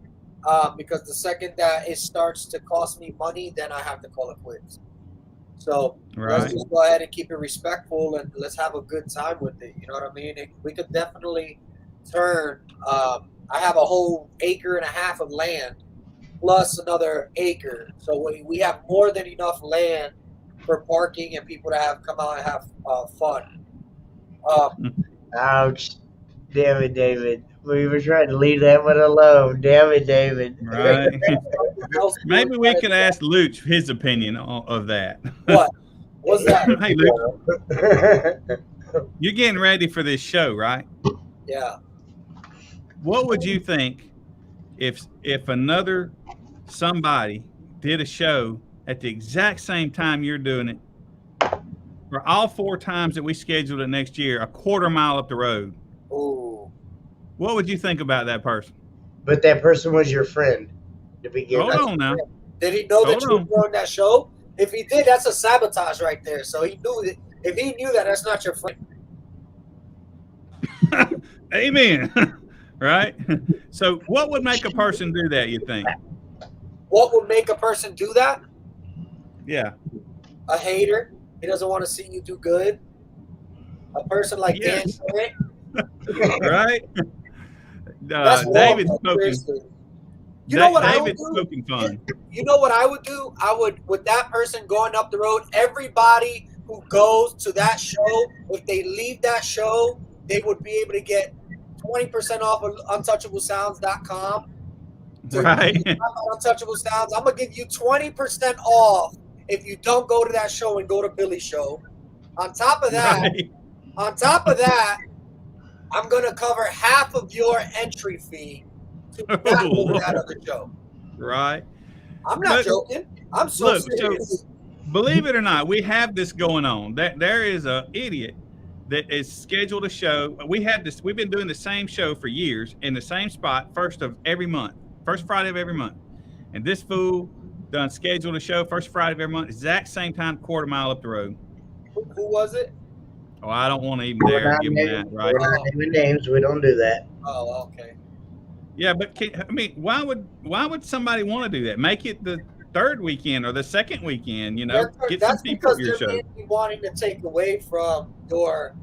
Because the second that it starts to cost me money, then I have to call it quits. So let's just go ahead and keep it respectful and let's have a good time with it. You know what I mean? We could definitely turn. I have a whole 1.5 acres of land plus another acre. So we have more than enough land for parking and people to come out and have fun. Ouch. Damn it, David. We were trying to leave that one alone. Damn it, David. Right. Maybe we could ask Luch his opinion of that. What? What's that? Hey, Luch, you're getting ready for this show, right? Yeah. What would you think if another somebody did a show at the exact same time you're doing it for all 4 times that we scheduled it next year, a quarter mile up the road? Ooh. What would you think about that person? But that person was your friend to begin with. Hold on now. Did he know that you were on that show? If he did, that's a sabotage right there. So he knew that. If he knew that, that's not your friend. Amen. Right? So what would make a person do that, you think? What would make a person do that? Yeah. A hater. He doesn't want to see you do good. A person like Yes. Dan Curran. Right? That's wrong, David's though, poking. seriously. You know what David's I would do? poking fun. You know what I would do? I would, with that person going up the road, everybody who goes to that show, if they leave that show, they would be able to get 20% off of untouchablesounds.com. Right. Untouchable Sounds. I'm going to give you 20% off if you don't go to that show and go to Billy's show. On top of that, I'm going to cover half of your entry fee to not go to that other show. Right. I'm not joking. I'm so serious. Believe it or not, we have this going on. There is an idiot that is scheduled a show. We've been doing the same show for years in the same spot, first of every month, first Friday of every month. And this fool done scheduled a show first Friday of every month, exact same time, quarter mile up the road. Who was it? Oh, I don't want to even We're dare not give them naming, that, right? we're not naming names. We don't do that. Oh, okay. Yeah, but I mean, why would somebody want to do that? Make it the third weekend or the second weekend. You know, get some That's people because to your they're show. mainly wanting to take away from your.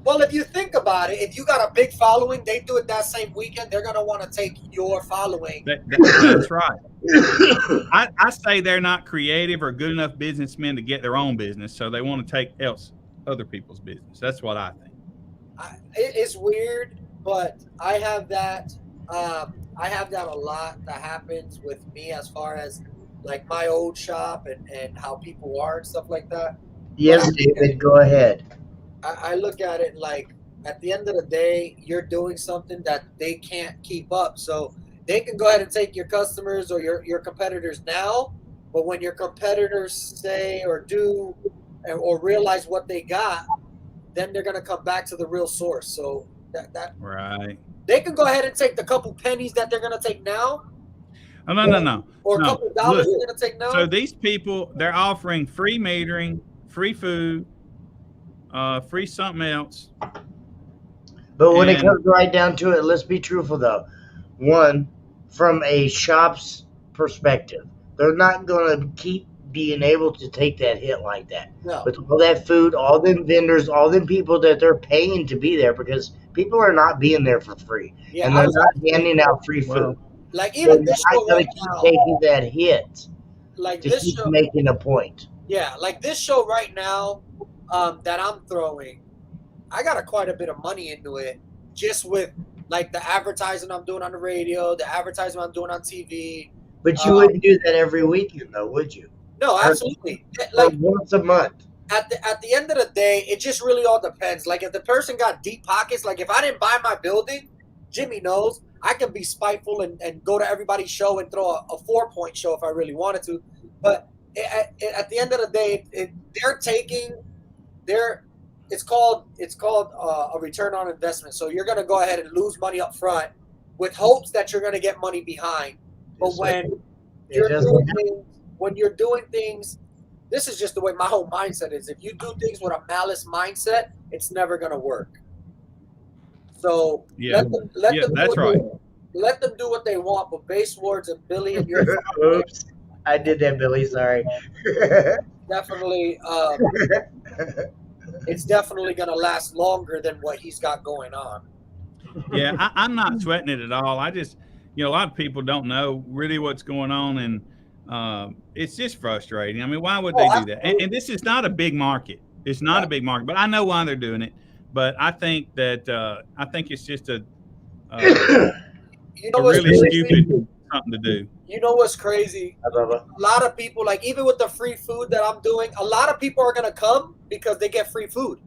Well, if you think about it, if you got a big following, they do it that same weekend. They're gonna want to take your following. That's right. I say they're not creative or good enough businessmen to get their own business, so they want to take other people's business. That's what I think. It's weird, but I have that. I have that a lot that happens with me as far as like my old shop and how people are and stuff like that. Yes, David, go ahead. I look at it like at the end of the day, you're doing something that they can't keep up. So they can go ahead and take your customers or your competitors now, but when your competitors say or do or realize what they got, then they're gonna come back to the real source. So that Right. they can go ahead and take the couple pennies that they're gonna take now. Oh, no. Or a couple dollars they're gonna take now. So these people, they're offering free metering, free food, free something else. But when it comes right down to it, let's be truthful though. One, from a shop's perspective, they're not going to keep being able to take that hit like that. No. With all that food, all them vendors, all them people that they're paying to be there, because people are not being there for free. Yeah, and they're not handing out free food. Like even this I show gotta right keep now, taking that hit like to this keep show, making a point. yeah, like this show right now, that I'm throwing, I got quite a bit of money into it, just with like the advertising I'm doing on the radio, the advertising I'm doing on TV. But you wouldn't do that every weekend, though, would you? No, absolutely. Like Like once a month. at the end of the day, it just really all depends. Like if the person got deep pockets, like if I didn't buy my building, Jimmy knows I can be spiteful and go to everybody's show and throw a 4-point show if I really wanted to. But at the end of the day, they're taking their it's called a return on investment. So you're going to go ahead and lose money up front with hopes that you're going to get money behind. But when you're doing things, this is just the way my whole mindset is. If you do things with a malice mindset, it's never going to work. So let them that's right. Let them do what they want. But Base Wars and Billy and your Oops, I did that, Billy. Sorry. Definitely, it's definitely going to last longer than what he's got going on. Yeah, I'm not sweating it at all. I just, a lot of people don't know really what's going on, and it's just frustrating. I mean, why would they do that? And this is not a big market. It's not a big market, but I know why they're doing it. But I think that it's just a really stupid something to do. You know what's crazy? A lot of people, like even with the free food that I'm doing, a lot of people are going to come because they get free food.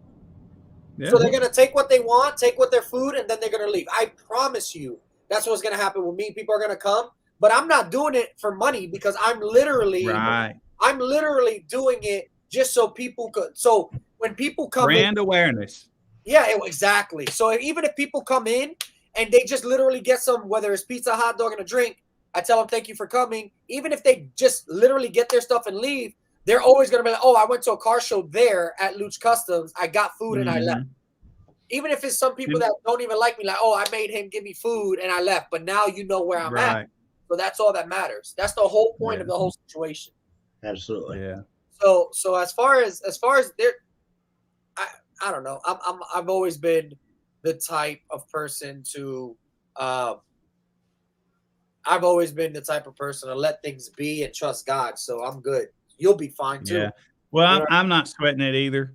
Yeah. So they're going to take what they want, take what their food, and then they're going to leave. I promise you that's what's going to happen with me. People are going to come, but I'm not doing it for money because I'm literally doing it just so people could. So when people come brand awareness. Yeah, exactly. So even if people come in and they just literally get some, whether it's pizza, hot dog, and a drink, I tell them thank you for coming. Even if they just literally get their stuff and leave, they're always going to be like, oh, I went to a car show there at Luch Customs. I got food and I left. Even if it's some people that don't even like me, like, oh, I made him give me food and I left. But now you know where I'm at. So that's all that matters. That's the whole point of the whole situation. Absolutely. Yeah. So as far as there, I don't know. I've always been the type of person to I've always been the type of person to let things be and trust God. So I'm good. You'll be fine too. Yeah. Well, I'm not sweating it either.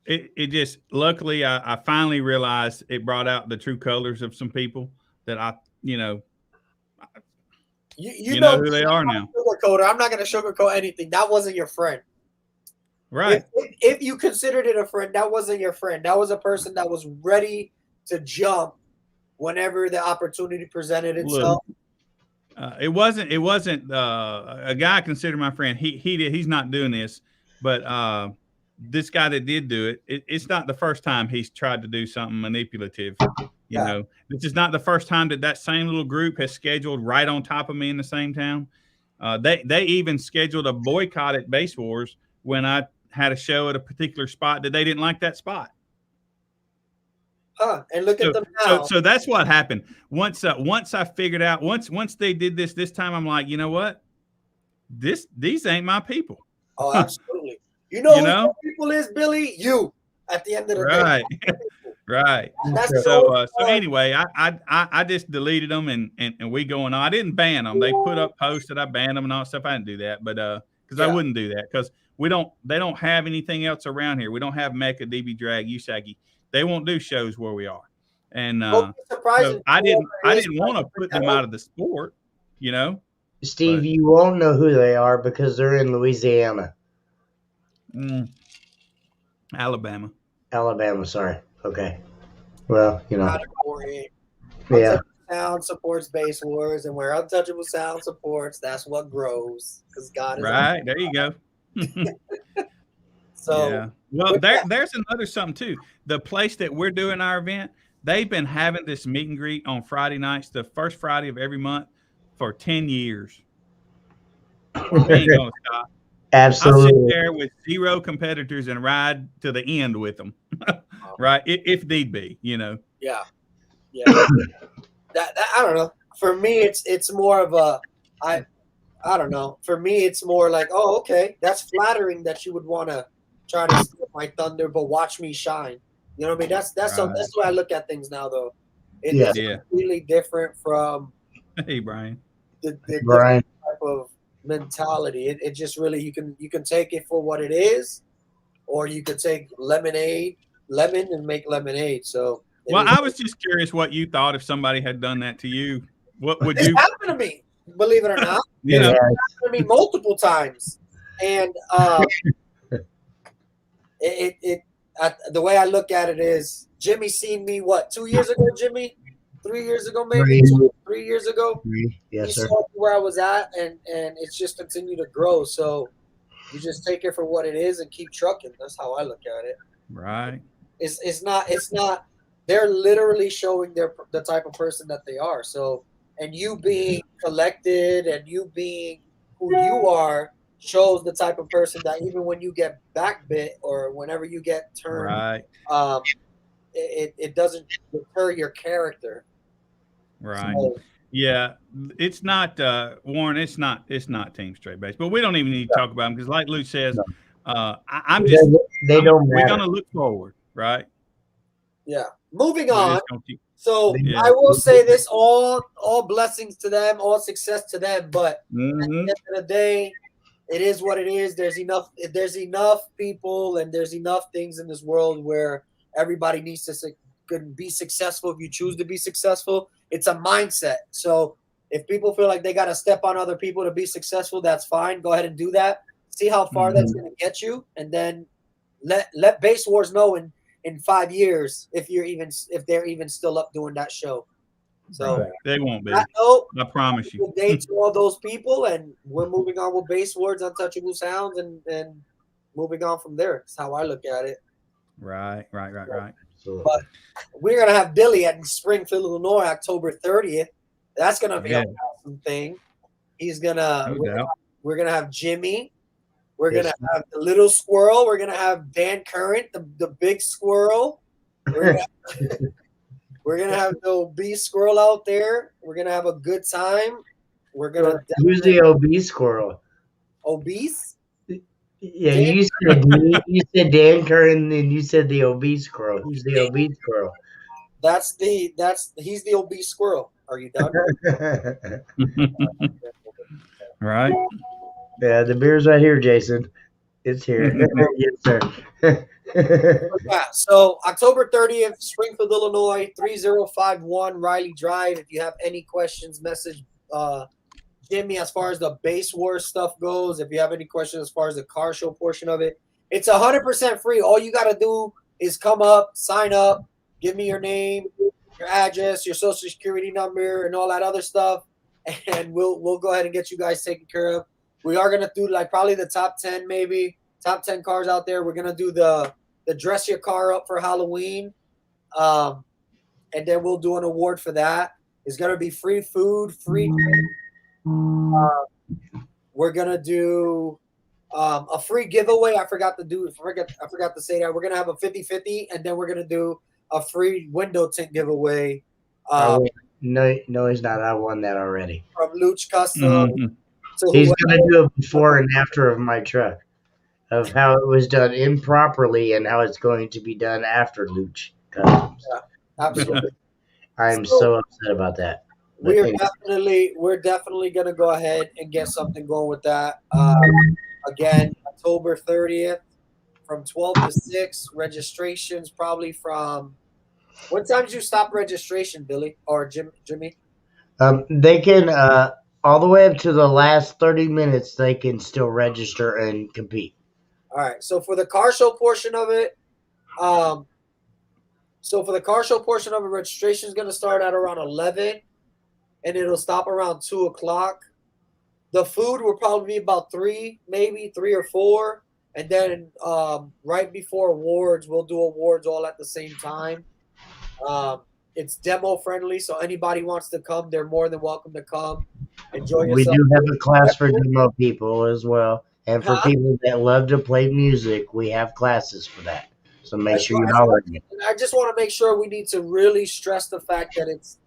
It just, luckily I finally realized it brought out the true colors of some people that you know who they are now. I'm not going to sugarcoat anything. That wasn't your friend. Right. If you considered it a friend, that wasn't your friend. That was a person that was ready to jump whenever the opportunity presented itself. Look, it wasn't a guy I consider my friend. He's not doing this, but this guy that did do it's not the first time he's tried to do something manipulative. You know, this is not the first time that same little group has scheduled right on top of me in the same town. They even scheduled a boycott at Base Wars when I had a show at a particular spot that they didn't like that spot. Huh? And look So, at them now. so that's what happened. Once I figured out, once they did this time, I'm like, you know what? These ain't my people. Oh, absolutely. You know You who know? your people is, Billy? You. At the end of the Right. day. Right. That's the So only so one. anyway, I just deleted them and we going on. I didn't ban them. They put up posts that I banned them and all that stuff. I didn't do that, but because I Yeah. wouldn't do that because they don't have anything else around here. We don't have Mecca, DB Drag, Usagi. They won't do shows where we are, and Don't be surprised so if I didn't whoever it is want to put them out of the sport, you know. Steve, But- you won't know who they are because they're in Louisiana. Alabama. Alabama, sorry. Okay. Well, you know. Not important. Yeah. Untouchable Sound supports Base Wars, and where Untouchable Sound supports, that's what grows. Because God is Right. There you go. So yeah. Well, there's another something too. The place that we're doing our event, they've been having this meet and greet on Friday nights, the first Friday of every month, for 10 years. They ain't gonna stop. I'll sit Absolutely. there with 0 competitors and ride to the end with them, right? If need be, you know. yeah. that I don't know. For me, it's more of a I don't know. For me, it's more like, oh, okay, that's flattering that you would want to try to steal my thunder, but watch me shine. You know what I mean? That's Right. that's the way I look at things now, though. Yeah. It's completely different from Hey, Brian. the Brian. different type of mentality. It just really you can take it for what it is, or you could take lemon and make lemonade. So Well, I was just curious what you thought if somebody had done that to you. What would it's you? happened to me, believe it or not. You know, It's happened to me multiple times, and the way I look at it is Jimmy seen me 2 years ago, Jimmy, 3 years ago, maybe 3 years ago. Yes, He sir. saw where I was at, and it's just continued to grow. So you just take it for what it is and keep trucking. That's how I look at it. right? It's not. They're literally showing the type of person that they are. So, and you being collected and you being who you are shows the type of person that even when you get backbit or whenever you get turned, Right. it doesn't deter your character. Right. So, Yeah, it's not Warren. It's not Team Straight Base, but we don't even need to talk about them because, like Luke says, I'm just They don't we're matter. gonna look forward, right? yeah. Moving We're on. just gonna keep- So Yeah. I will say this: all blessings to them, all success to them. But at Mhm. the end of the day, it is what it is. There's enough people and there's enough things in this world where everybody needs to be successful. If you choose to be successful, it's a mindset. So if people feel like they got to step on other people to be successful, that's fine. Go ahead and do that. See how far that's going to get you, and then let Base Wars know in 5 years if they're even still up doing that show. So Right. They won't be. that note, I promise you. good day to all those people, and we're moving on with Base Wars, Untouchable Sounds, and moving on from there. That's how I look at it. Right. But we're gonna have Billy at Springfield, Illinois, October 30th. That's gonna be an awesome thing. He's gonna. No doubt. We're gonna have Jimmy. We're Yes. gonna have the little squirrel. We're gonna have Dan Current, the big squirrel. We're gonna have the obese squirrel out there. We're gonna have a good time. We're gonna Who's the obese squirrel? obese. Yeah, Dan you said Dan Curran, and you said the obese squirrel. Who's the obese squirrel? He's the obese squirrel. Are you done? Right. Yeah, the beer's right here, Jason. It's here. Yes, sir. Yeah. So October 30th, Springfield, Illinois, 3051 Riley Drive. If you have any questions, message Jimmy as far as the Base Wars stuff goes. If you have any questions as far as the car show portion of it, it's 100% free. All you got to do is come up, sign up, give me your name, your address, your social security number, and all that other stuff, and we'll go ahead and get you guys taken care of. We are gonna do like probably the top 10, maybe top 10 cars out there. We're gonna do the dress your car up for Halloween, and then we'll do an award for that. It's gonna be free food, free drink. We're gonna do a free giveaway. I forgot to say that. We're gonna have a 50-50, and then we're gonna do a free window tint giveaway. No, he's not. I won that already. From Luch Custom. Mm-hmm. To He's whoever. going to do a before and after of my truck, of how it was done improperly and how it's going to be done after Luch Customs. Yeah, absolutely. I'm so upset about that. We're definitely going to go ahead and get something going with that. Again, October 30th from 12 to 6. Registrations probably from – what time did you stop registration, Billy or Jimmy? They can all the way up to the last 30 minutes. They can still register and compete. All right. So for the car show portion of it, registration is going to start at around 11, and it'll stop around 2 o'clock. The food will probably be about 3, maybe 3 or 4, and then right before awards, we'll do awards all at the same time. It's demo friendly, so anybody wants to come, they're more than welcome to come. Enjoy yourself. We do have a class for demo people as well, and for people that love to play music, we have classes for that. So make sure you holler at me. I just want to make sure we need to really stress the fact that it's.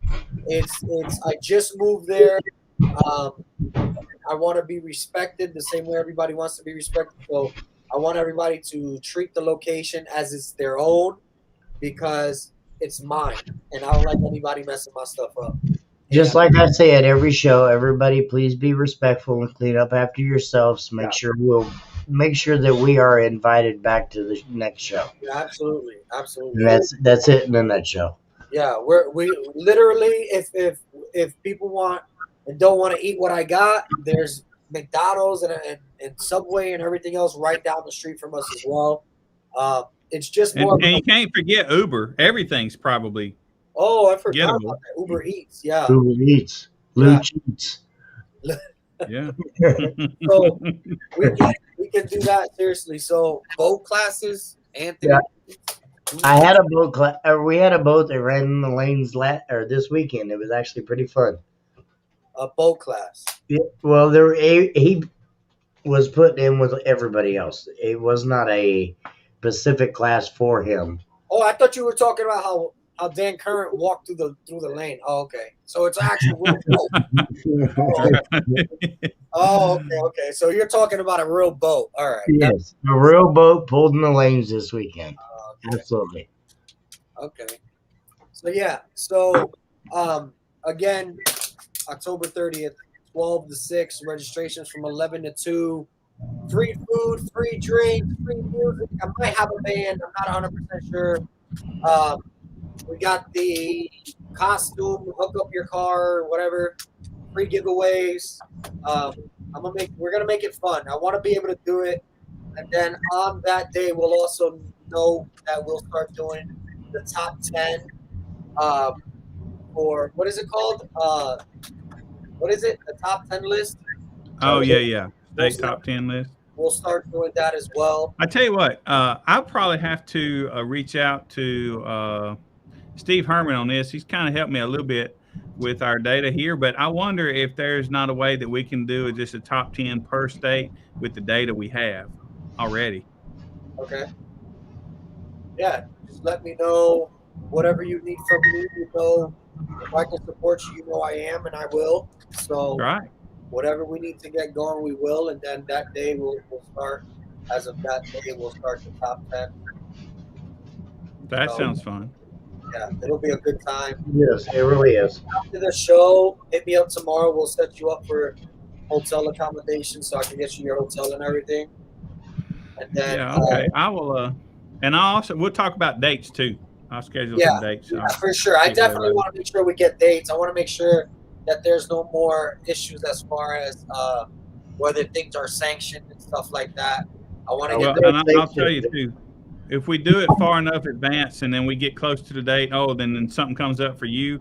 I just moved there. I want to be respected the same way everybody wants to be respected. So I want everybody to treat the location as it's their own, because it's mine, and I don't like anybody messing my stuff up. Just like I say at every show, everybody please be respectful and clean up after yourselves. Make sure that we are invited back to the next show. Yeah, absolutely. And that's it in a nutshell. Yeah, we literally, if people want and don't want to eat what I got, there's McDonald's and Subway and everything else right down the street from us as well. It's just more. And you can't forget Uber. Everything's probably. Oh, I forgot about that. Uber Eats. Yeah. Uber Eats. Luch Eats. Yeah. So we can do that seriously. So boat classes, Anthony. Yeah. I had a boat class. We had a boat that ran in the lanes this weekend. It was actually pretty fun. A boat class. Yeah, well, he was put in with everybody else. It was not a specific class for him. Oh, I thought you were talking about how Dan Current walked through the lane. Oh, okay. So it's actually real boat. Oh, okay. So you're talking about a real boat. All right. Yes, a real boat pulled in the lanes this weekend. Okay. Absolutely. Okay. So yeah. So again, October 30th, 12 to 6. Registrations from 11 to 2. Free food, free drink, free music. I might have a band. I'm not 100% sure. We got the costume, hook up your car, whatever. Free giveaways. We're gonna make it fun. I want to be able to do it, and then on that day, we'll also know that we'll start doing the top 10. For what is it called? What is it? The top 10 list. Oh yeah. State top 10 list. We'll start doing that as well. I tell you what, I'll probably have to reach out to Steve Herman on this. He's kind of helped me a little bit with our data here, but I wonder if there's not a way that we can do just a top 10 per state with the data we have already. Okay. Yeah, just let me know whatever you need from me. You know, if I can support you, you know I am, and I will. So right. Whatever we need to get going, we will, and then that day we'll start. As of that day, we'll start the top 10. That sounds fun. Yeah, it'll be a good time. Yes, it really is. After the show, hit me up tomorrow. We'll set you up for hotel accommodation so I can get you your hotel and everything. And then okay. I will. And we'll talk about dates too. I'll schedule some dates. Yeah, for sure. I definitely want to make sure we get dates. I want to make sure that there's no more issues as far as whether things are sanctioned and stuff like that. I want to get. And I'll tell you too. If we do it far enough advance and then we get close to the date, then something comes up for you,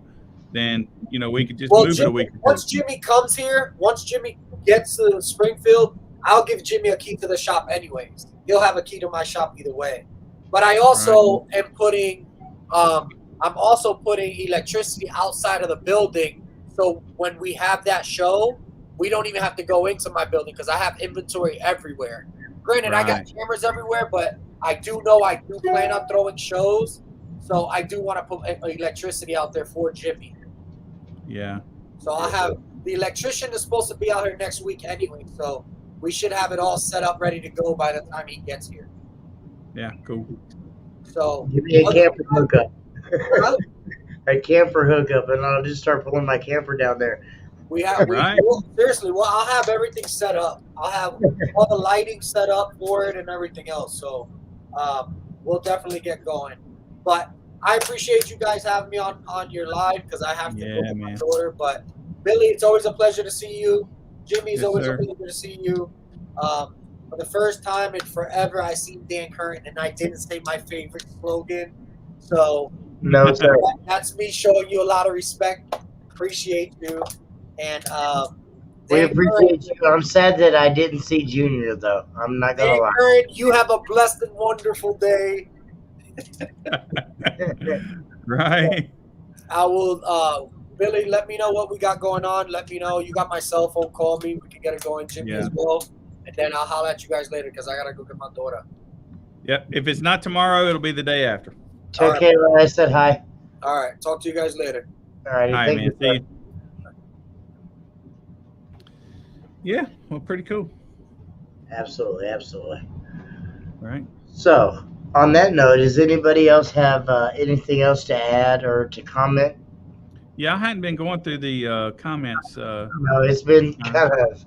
then we could just move it a week. Once Jimmy comes here, once Jimmy gets to Springfield, I'll give Jimmy a key to the shop anyways. He'll have a key to my shop either way. But I also am putting electricity outside of the building. So when we have that show, we don't even have to go into my building because I have inventory everywhere. Granted, I got Right. cameras everywhere, but I do plan on throwing shows, so I do want to put electricity out there for Jimmy. Yeah. So I'll have the electrician is supposed to be out here next week anyway, so we should have it all set up, ready to go by the time he gets here. Yeah. Cool. So Give me a camper hookup. A camper hookup, and I'll just start pulling my camper down there. Right. Seriously, well, I'll have everything set up. I'll have all the lighting set up for it and everything else. So we'll definitely get going. But I appreciate you guys having me on your live because I have to go with my daughter. But Billy, it's always a pleasure to see you. Jimmy, it's always a pleasure to see you. For the first time in forever, I seen Dan Curran, and I didn't say my favorite slogan. So No, sir. That's me showing you a lot of respect. Appreciate you. And We appreciate you. I'm sad that I didn't see Junior, though. I'm not going to lie. Curran, you have a blessed and wonderful day. Right. I will, Billy, let me know what we got going on. Let me know. You got my cell phone. Call me. We can get it going. Jimmy as well. And then I'll holler at you guys later because I got to go get my daughter. Yep. If it's not tomorrow, it'll be the day after. Tell Kayla I said hi. All right. Talk to you guys later. All right. Thank you. See you. Yeah. Well, pretty cool. Absolutely. Absolutely. Right. So, on that note, does anybody else have anything else to add or to comment? Yeah, I hadn't been going through the comments. No, it's been kind of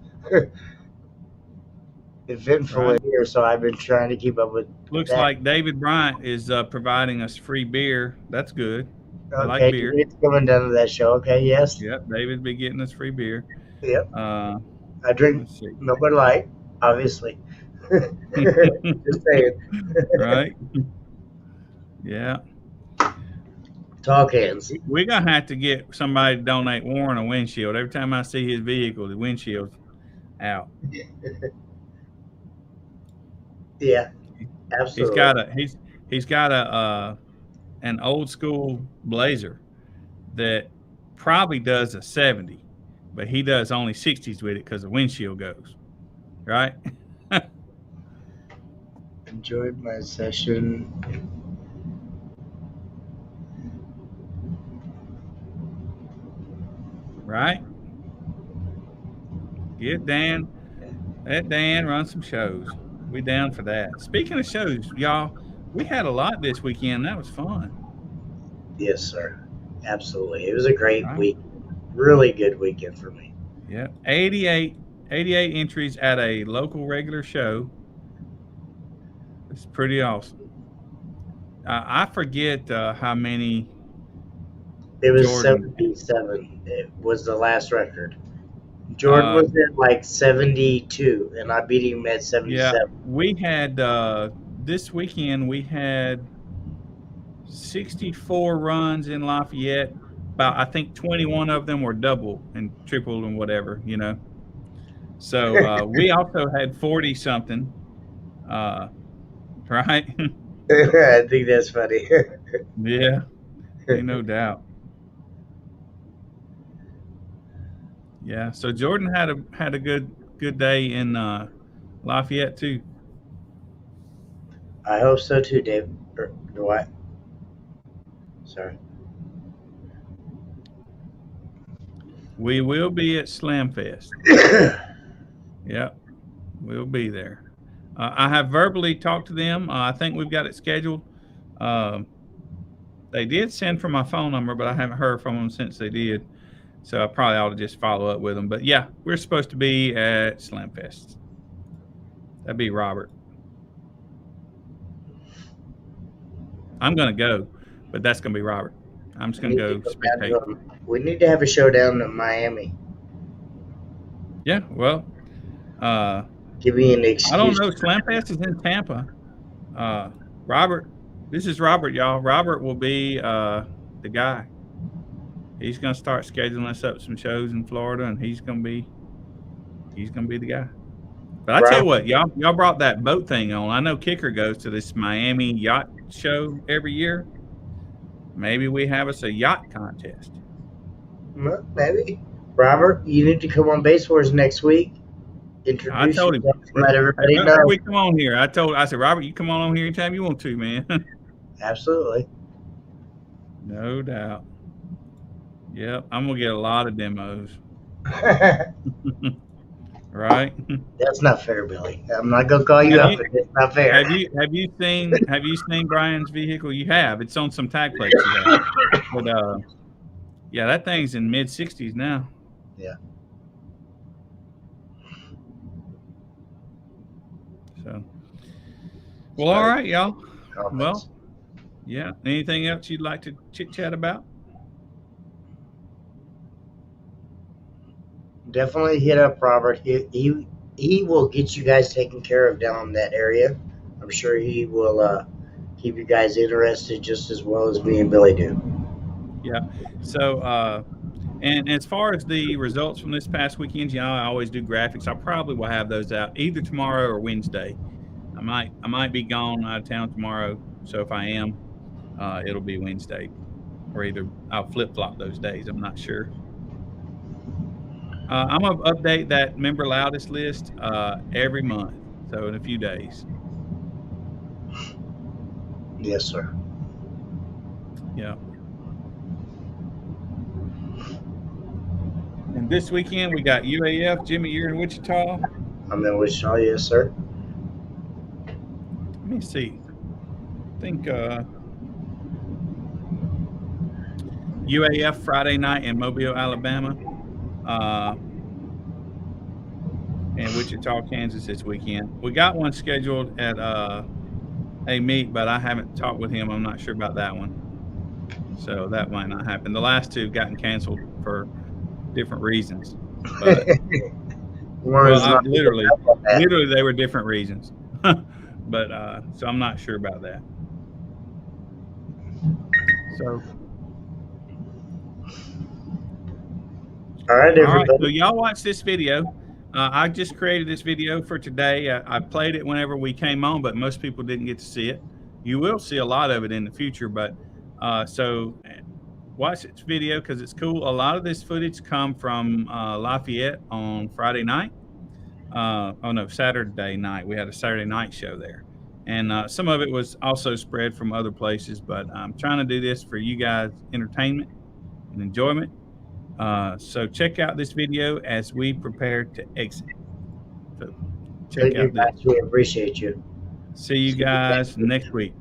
eventful here, so I've been trying to keep up with. Looks like David Bryant is providing us free beer. That's good. Okay, I like beer. It's coming down to that show. Okay, yes. Yep, David be getting us free beer. Yep. I drink no Bud Light, obviously. Just saying. Right. Yeah. Talk hands. We're going to have to get somebody to donate Warren a windshield. Every time I see his vehicle, the windshield's out. Yeah, absolutely. He's got an old school Blazer that probably does a 70, but he does only 60s with it because the windshield goes. Right? Enjoyed my session. Right? Let Dan run some shows. We down for that. Speaking of shows, y'all, we had a lot this weekend. That was fun. Yes, sir. Absolutely. It was a great week. Really good weekend for me. Yeah. 88 entries at a local regular show. It's pretty awesome. I forget how many. It was 77. It was the last record. Jordan was at like 72, and I beat him at 77. Yeah, we had this weekend. We had 64 runs in Lafayette. About I think 21 of them were double and triple and whatever, you know. So we also had 40 something. Right? I think that's funny. Yeah, ain't no doubt. Yeah, so Jordan had a good day in Lafayette too. I hope so too, Dave. Or Dwight. Sorry. We will be at Slam Fest. Yep, we'll be there. I have verbally talked to them. I think we've got it scheduled. They did send for my phone number, but I haven't heard from them since they did. So I probably ought to just follow up with them. But yeah, we're supposed to be at Slamfest. That'd be Robert. I'm going to go, but that's going to be Robert. I'm just going to go spectate. We need to have a show down in Miami. Yeah, well. Give me an excuse. I don't know. Slamfest is in Tampa. Robert, this is Robert, y'all. Robert will be the guy. He's going to start scheduling us up some shows in Florida, and he's going to be the guy. But I tell you what, y'all brought that boat thing on. I know Kicker goes to this Miami yacht show every year. Maybe we have us a yacht contest. Maybe. Robert, you need to come on Base Wars next week. I Introduce told him. yourself, let everybody Hey, know. we come on here. I said, Robert, you come on here anytime you want to, man. Absolutely. No doubt. Yep, I'm gonna get a lot of demos. Right? That's not fair, Billy. I'm not gonna call you Have up. you- It's not fair. Have you seen Brian's vehicle? You have. It's on some tag plates you have. But yeah, that thing's in mid-60s now. Yeah. So, well, all right, y'all. Comments. Well, yeah. Anything else you'd like to chit chat about? Definitely hit up Robert. He will get you guys taken care of down in that area. I'm sure he will keep you guys interested just as well as me and Billy do. Yeah. So, and as far as the results from this past weekend, you know, I always do graphics. I probably will have those out either tomorrow or Wednesday. I might be gone out of town tomorrow, so if I am, it'll be Wednesday, or either I'll flip flop those days. I'm not sure. I'm gonna update that member loudest list every month, so in a few days. Yes, sir. Yeah. And this weekend we got UAF. Jimmy, you're in Wichita. I'm in Wichita. Yes, sir. Let me see. I think UAF Friday night in Mobile, Alabama, and Wichita, Kansas this weekend. We got one scheduled at a meet, but I haven't talked with him. I'm not sure about that one, so that might not happen. The last two gotten canceled for different reasons. But, well, literally they were different reasons. But so I'm not sure about that. So, all right, everybody. So y'all watch this video. I just created this video for today. I played it whenever we came on, but most people didn't get to see it. You will see a lot of it in the future, but so watch this video because it's cool. A lot of this footage come from Lafayette on Friday night. Saturday night. We had a Saturday night show there. And some of it was also spread from other places, but I'm trying to do this for you guys' entertainment and enjoyment. So check out this video as we prepare to exit. So check out this. We appreciate you. See you guys next week.